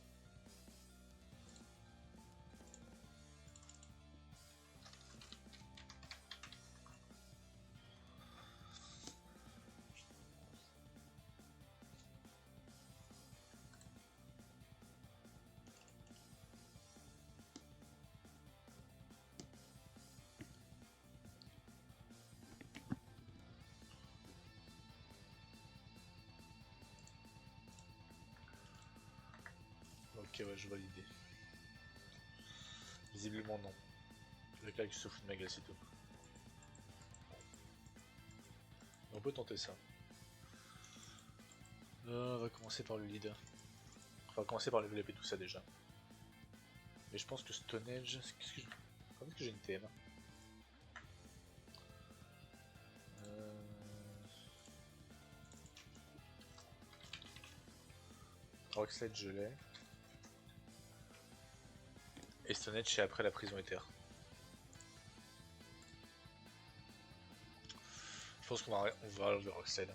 Ok, ouais, je valide. Visiblement non. Le cac se fout de ma gueule, c'est tout. On peut tenter ça. On va commencer par le leader. On va commencer par level up et tout ça déjà. Mais je pense que Stone Edge. Quand est-ce que j'ai une TM? Rockslide je l'ai. Et Stone Edge c'est après la prison éther. Je pense qu'on va enlever Rockslide.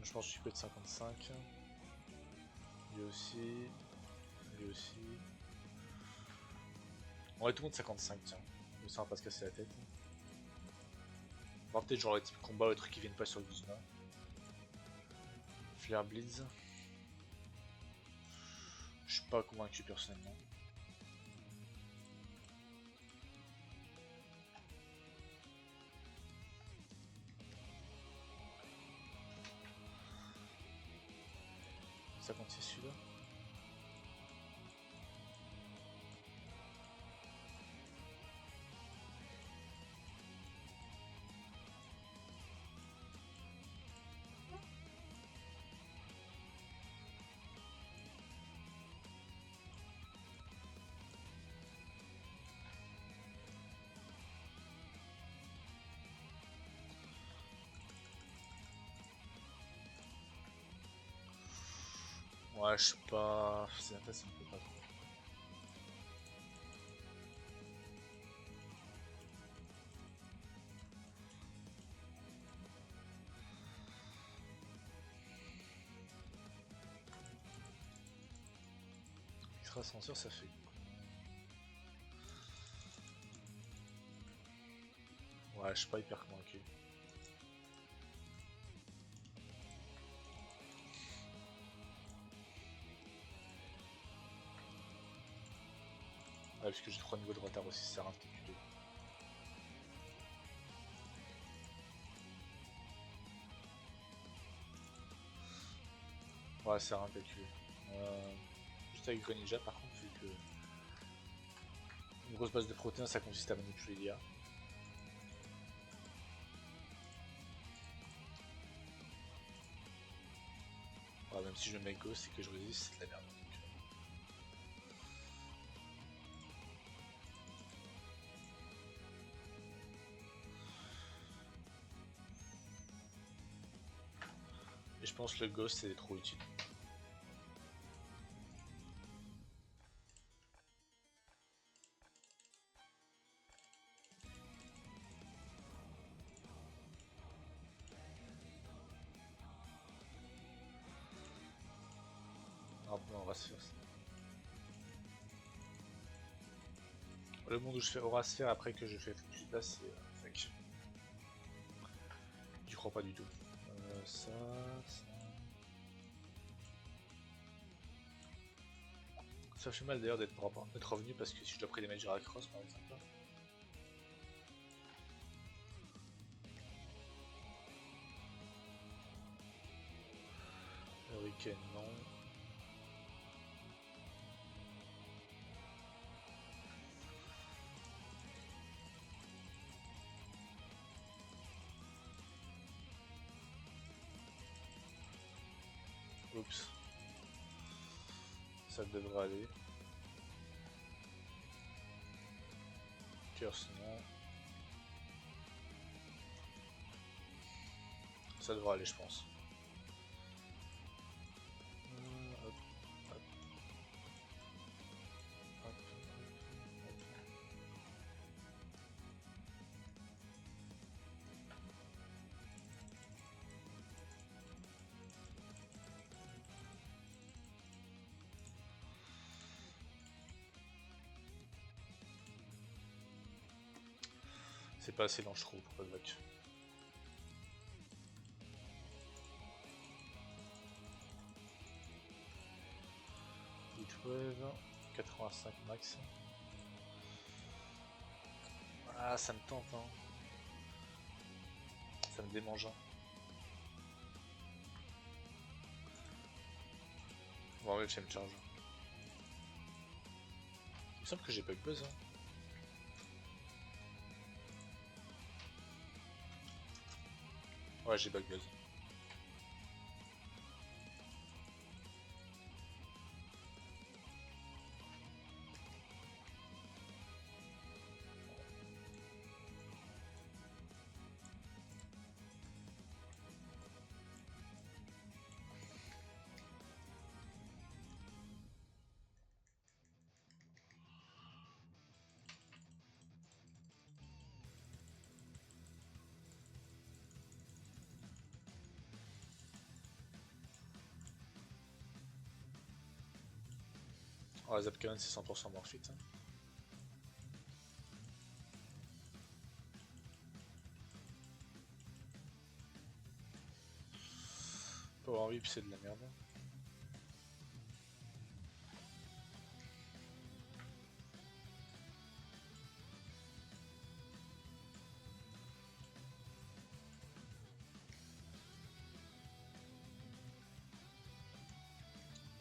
Je pense que je suis que de 55. Lui aussi. Lui aussi. On va tout le monde 55, tiens. Mais ça, on va pas se casser la tête. On va peut-être genre les types combat, les trucs qui viennent pas sur le 19. Flare Blitz. Je suis pas convaincu personnellement. Ça compte c'est celui-là. Ouais, je sais pas. C'est un ça me plaît pas trop. Extra ascenseur, ça fait. Ouais, je suis pas hyper convaincu. Ouais, parce que j'ai 3 niveaux de retard aussi, ça sert à rien de calculer. Ouais, ça sert à rien de calculer. Juste avec Greninja, par contre, vu que une grosse base de protéines, ça consiste à manipuler l'IA. Ouais, même si je mets Ghost et que je résiste, c'est de la merde. Et je pense que le Ghost c'est trop utile. Ah bon, on va se faire ça. Le monde où je fais Aura Sphère après que je fais là, c'est fake. J'y crois pas du tout. Ça. Ça fait mal d'ailleurs d'être revenu parce que si je dois prendre des Major Cross par exemple. Hurricane non. Oups. Ça devrait aller. Curse non. Ça devrait aller je pense. Hop, hop. Hop, hop. C'est pas assez lent je trouve pour pas de vac. Heatwave, 85 max. Ah ça me tente hein. Ça me démange. Hein. On va enlever le Flame Charge. Il me semble que j'ai pas eu buzz. Hein. Ouais, j'ai bug buzz. Oh, Zap Cannon c'est 100% Morphite. Hein. Power Whip c'est de la merde.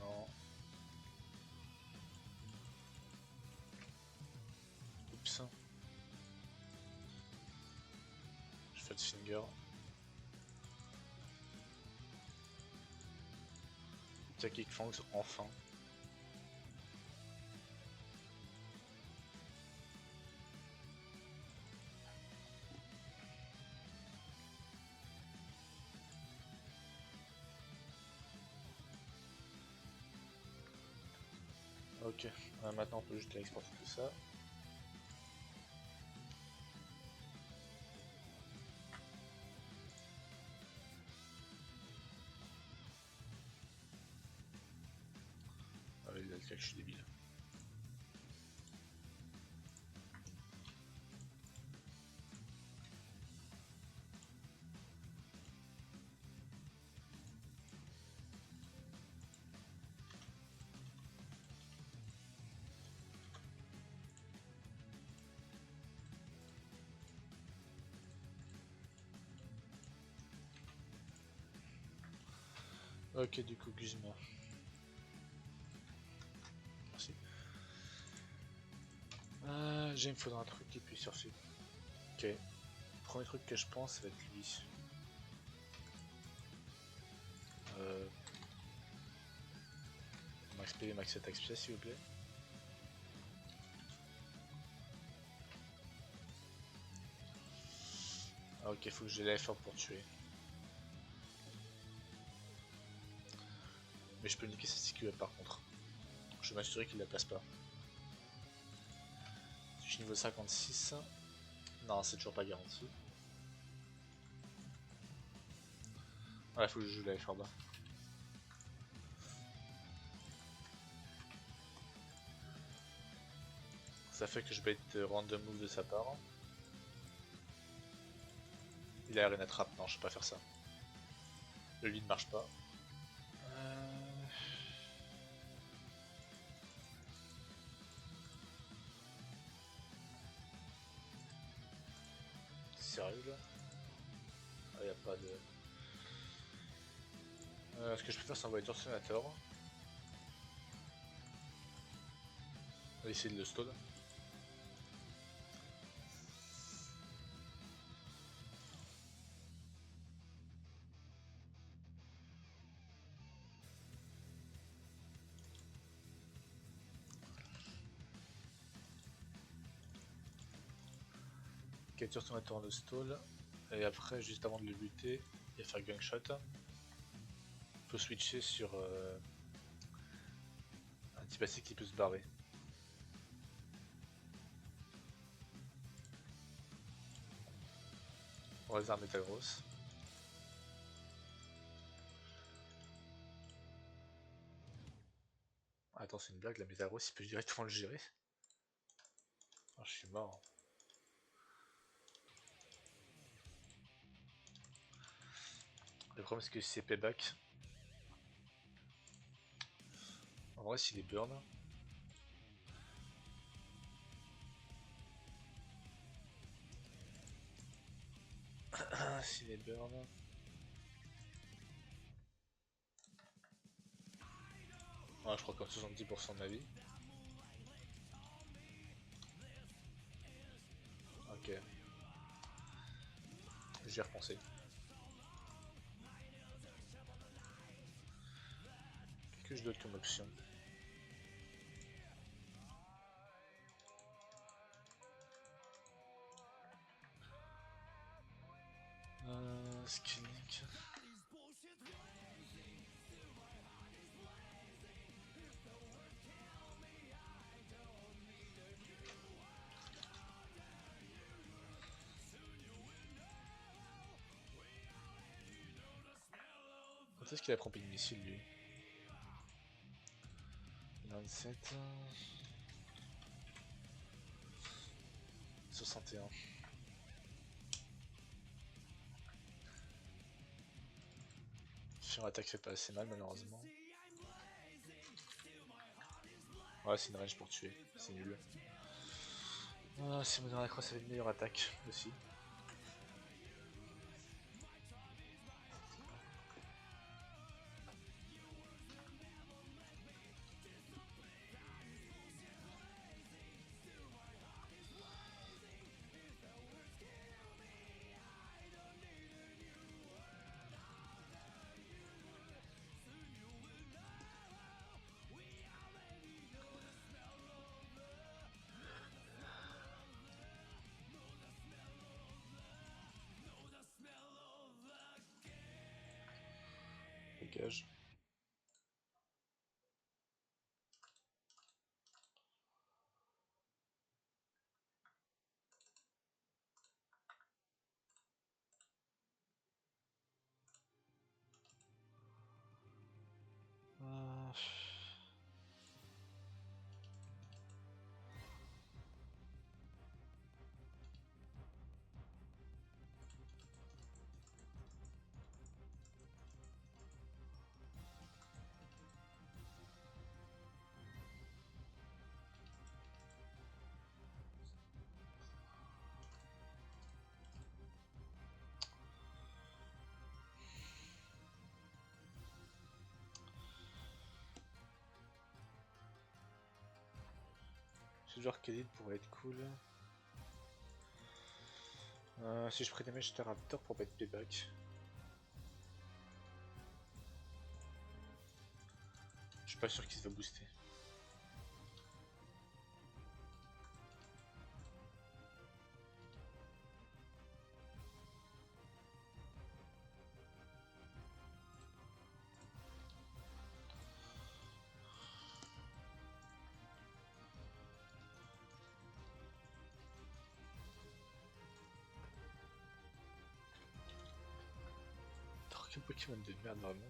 Non. Oups. Je fais de finger. Kick Fangs enfin. Ok, maintenant on peut juste exporter tout ça. Ah oui, là, je suis débile. Ok, du coup, Guzma. Merci. J'ai il me faudra un truc qui puisse surfer. Ok. Premier truc que je pense, ça va être lui. Max P, Max Attack Spia, s'il vous plaît. Ah, ok, faut que j'ai l'effort pour tuer. Mais je peux niquer sa CQ par contre. Je vais m'assurer qu'il la place pas. Je suis niveau 56. Non, c'est toujours pas garanti. Voilà, faut que je joue la FR bas. Ça fait que je bait random move de sa part. Il a Arena Trap, non je peux pas faire ça. Le lead marche pas. Sérieux là? Ah, y a pas de... ce que je peux faire c'est envoyer Torsionator. On va essayer de le stall. Capture son tour de stall. Et après, juste avant de le buter, il va faire gunshot. Faut switcher sur un petit passé qui peut se barrer. On va faire un Metagross. Attends, c'est une blague, la Metagross il peut directement le gérer. Oh, je suis mort. Le problème c'est que si c'est payback. En vrai, s'il est burn. S'il est burn. Ouais, je crois comme 70% de ma vie. Ok. J'y ai repensé. Qu'est-ce que je donne comme option? Skilling. Quand est-ce qu'il a prompé une missile lui? 27. 61. Sur attaque fait pas assez mal malheureusement. Ouais, c'est une range pour tuer, c'est nul. Ah, si mon dernier cross avait une meilleure attaque aussi. Dégage. Ah. Ce joueur Khalid pourrait être cool. Si je prenais Mage Raptor pour mettre payback. Je suis pas sûr qu'il se va booster. Quel Pokémon de merde vraiment.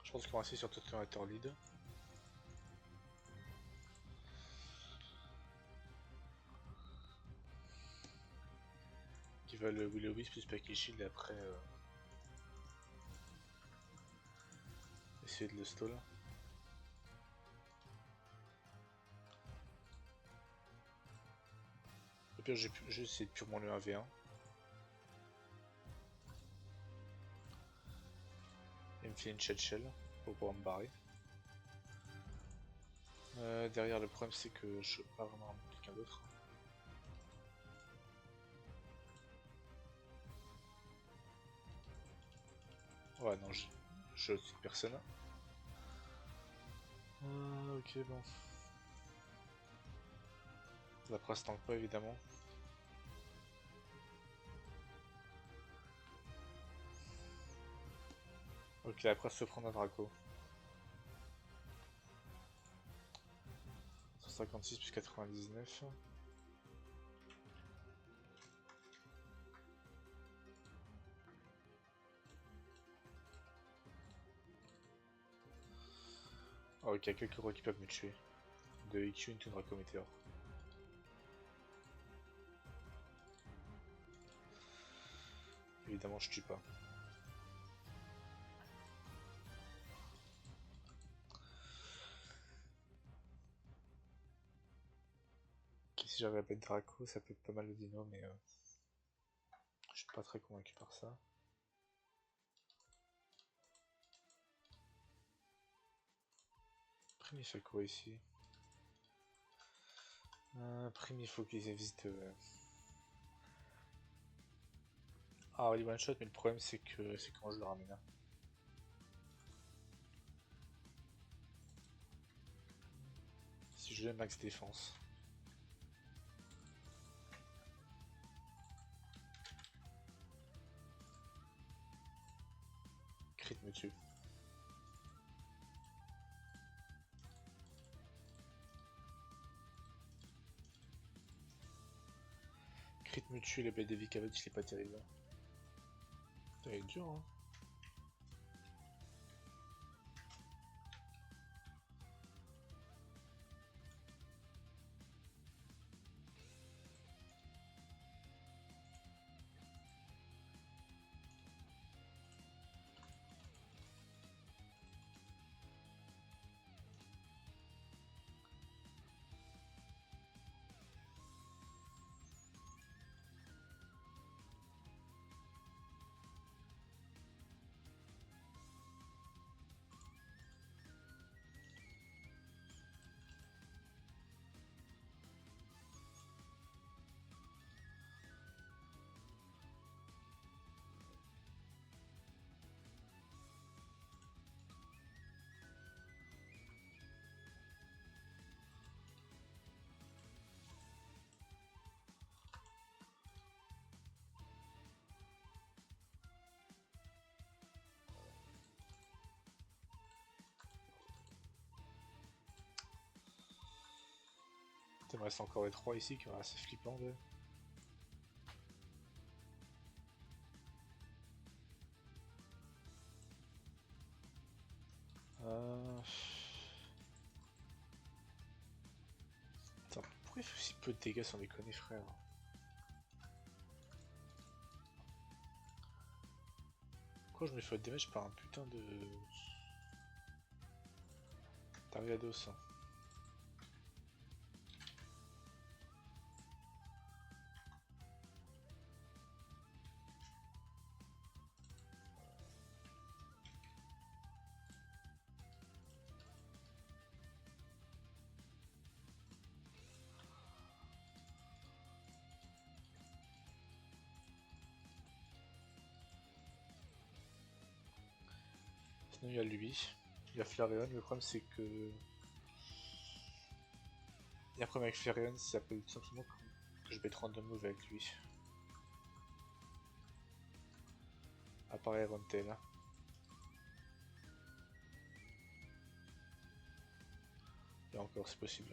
Je pense qu'on va rester sur Totonator lead. Qui va le Will-O-Wisp plus Spike Shield et après essayer de le stall. Au pire, j'ai essayé de purement le 1v1. Il me fait une shell pour pouvoir me barrer. Derrière, le problème c'est que je peux pas vraiment ramener quelqu'un d'autre. Ouais, non, je tue personne. Ok, bon. La presse tank pas évidemment. Ok, la presse se prend un Draco. 156 plus 99. Oh, ok, quelques rois qui peuvent me tuer. De IQ, une Draco Météor. Évidemment, je tue pas. Ok, si j'avais la bête Draco, ça peut être pas mal de dino, mais je suis pas très convaincu par ça. Prime, il fait quoi ici? Prime, il faut qu'ils évitent Ah, il one shot, mais le problème c'est que c'est quand je le ramène. Hein. Si je l'ai max défense. Crit me tue. Crit me tue, les BDV Cavett, il est pas terrible. Ça va être dur, hein. Il me reste encore les 3 ici, qui est assez flippant. Ouais. Putain, pourquoi il fait aussi peu de dégâts sans déconner, frère? Pourquoi je me fais damage par un putain de... Targados, hein. Sinon il y a lui, il y a Flareon, le problème c'est que... Il y a un problème avec Flareon, ça peut tout simplement que je vais être random move avec lui. À part Iron Tail. Et encore c'est possible.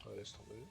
Ouais, laisse tomber.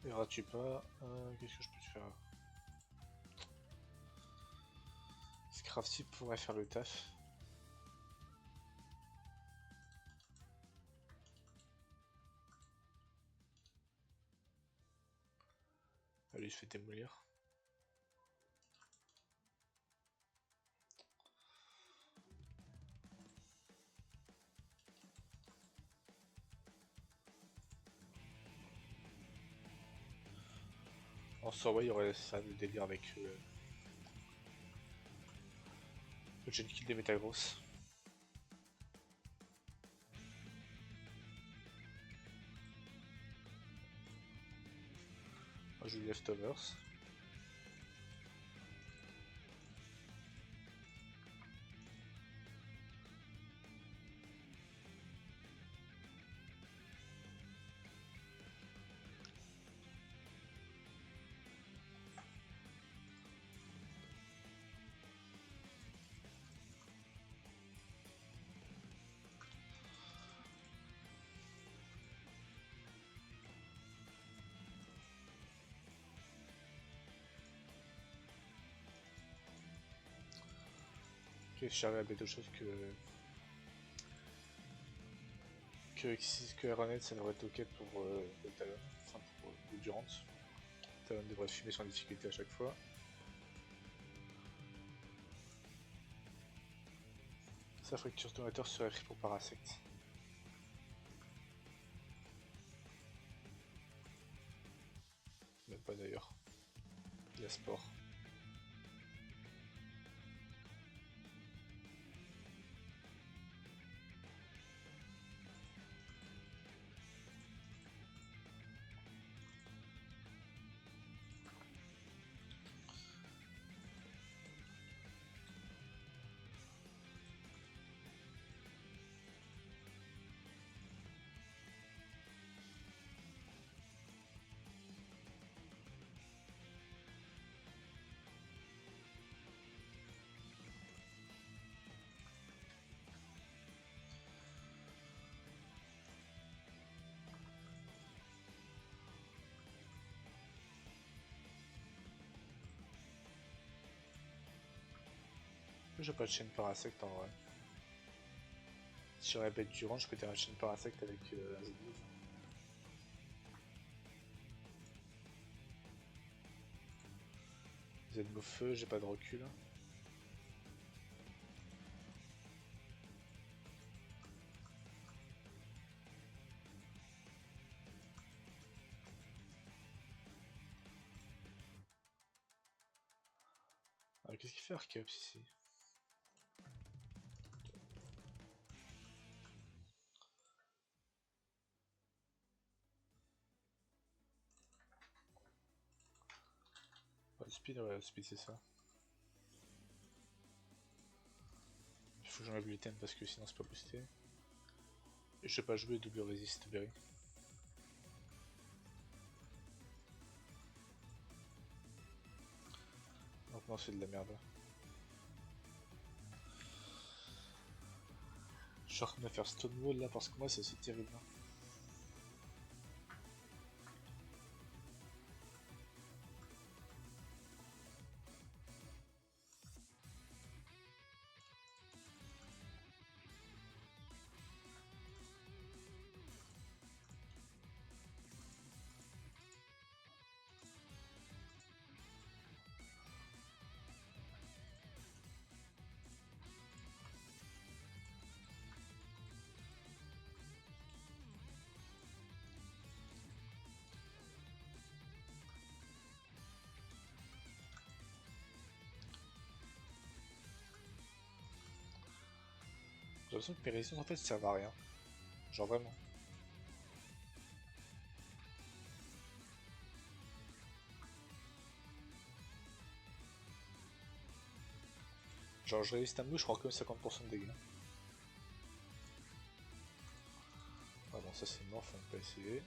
Verras-tu pas, qu'est-ce que je peux te faire? Scrafty pourrait faire le taf. Allez, il se fait démolir. En soi, ouais, il y aurait ça, le délire avec le gen kill des Metagross. Moi, je joue Leftovers. Ok, si j'arrive à mettre autre chose que Aeronet, ça devrait être ok pour le Talon, enfin pour le Durant. Le Talon devrait fumer sans difficulté à chaque fois. Ça fracture donateur serait pris pour Parasect. Même pas d'ailleurs. Il y a Sport. J'ai pas de chaîne Parasect en vrai. Si j'aurais bête Durant, je peux faire une chaîne Parasect avec un Z-Move. Z-Move feu, j'ai pas de recul. Ah, qu'est-ce qu'il fait Arceus ici? Speed, ouais, speed c'est ça. Il faut que j'enlève l'item parce que sinon c'est pas boosté. Et je vais pas jouer double résiste berry. Donc non c'est de la merde. Je suis en train de me faire Stonewall là parce que moi c'est aussi terrible. J'ai l'impression que mes résistances en fait servent à rien. Genre vraiment. Genre je résiste un move, je prends quand même 50% de dégâts. Ah bon ça c'est mort, faut pas essayer.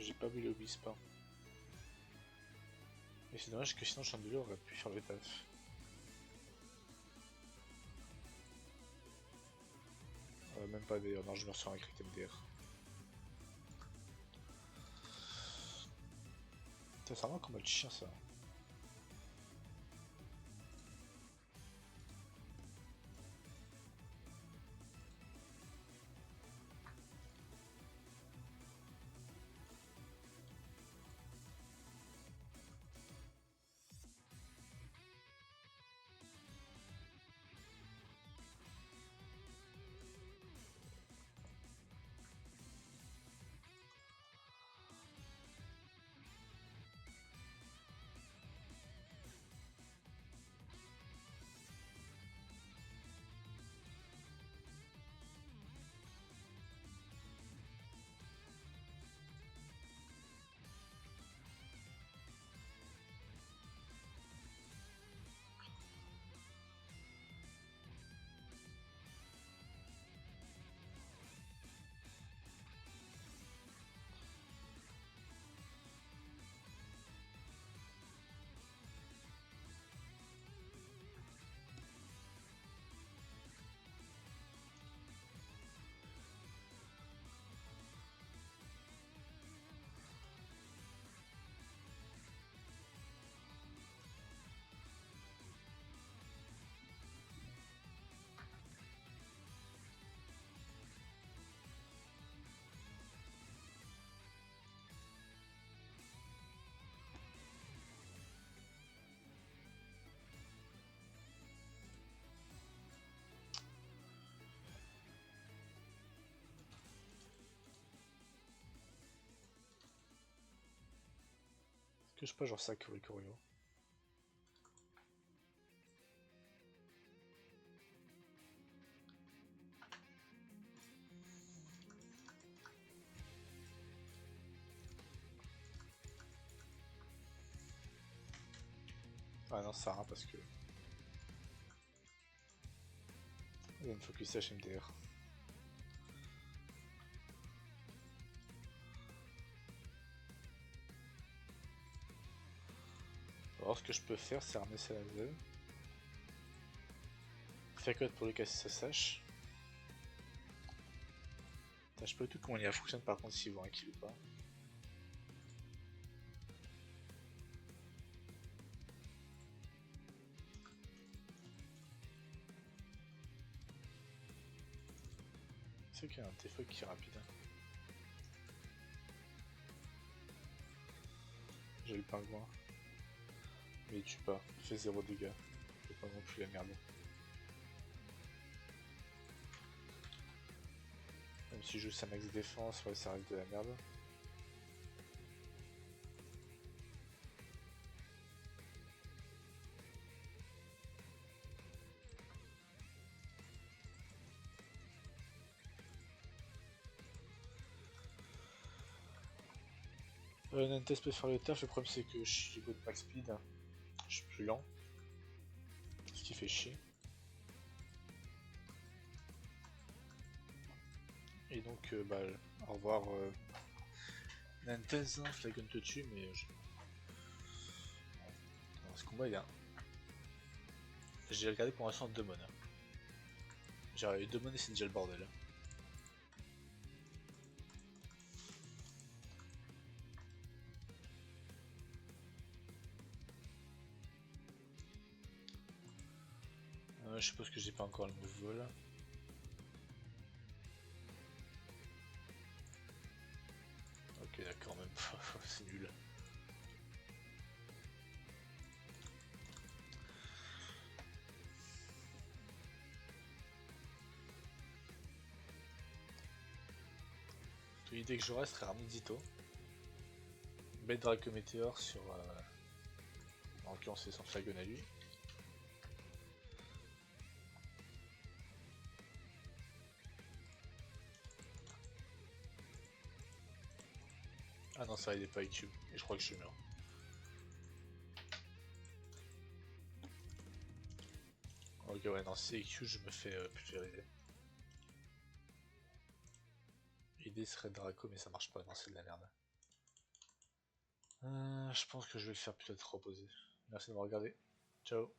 J'ai pas vu le Bispa. Et c'est dommage que sinon Chandelure aurait pu faire le taf. Même pas d'ailleurs, non je me reçois un crit MDR. C'est vraiment un combat de chien ça. Que je sais pas genre ça Kurikorio. Ah non, ça parce que il va me focus HMDR. Alors ce que je peux faire c'est ramener ça à la zone. Faire code pour le casser ça sache. Je sais pas du tout comment il fonctionne par contre s'il voit un kill ou pas. C'est qu'il y a un TFO qui est rapide. J'ai le pingouin. Mais il tue pas, il fait 0 dégâts. Faut pas non plus la merde. Même si je joue sa max défense, ouais ça reste de la merde. Nantes peut faire le taf, le problème c'est que je suis de max speed, je suis plus lent. Ce qui fait chier. Et donc bah au revoir Nantes, hein, Flagon te tue mais alors, ce combat il a... J'ai regardé pour l'instant 2 monnaies. J'ai eu 2 monnaies c'est déjà le bordel. Je suppose que j'ai pas encore le nouveau là. Ok d'accord même pas, c'est nul. L'idée que j'aurais serait ramener Dito. Bête Draco Météor sur... en l'occurrence c'est son flagon à lui. Ah non ça il est pas IQ, et je crois que je suis mort. Ok ouais non si IQ je me fais pulvériser. L'idée serait Draco mais ça marche pas, non c'est de la merde. Je pense que je vais le faire peut-être reposer. Merci de m'avoir regardé. Ciao.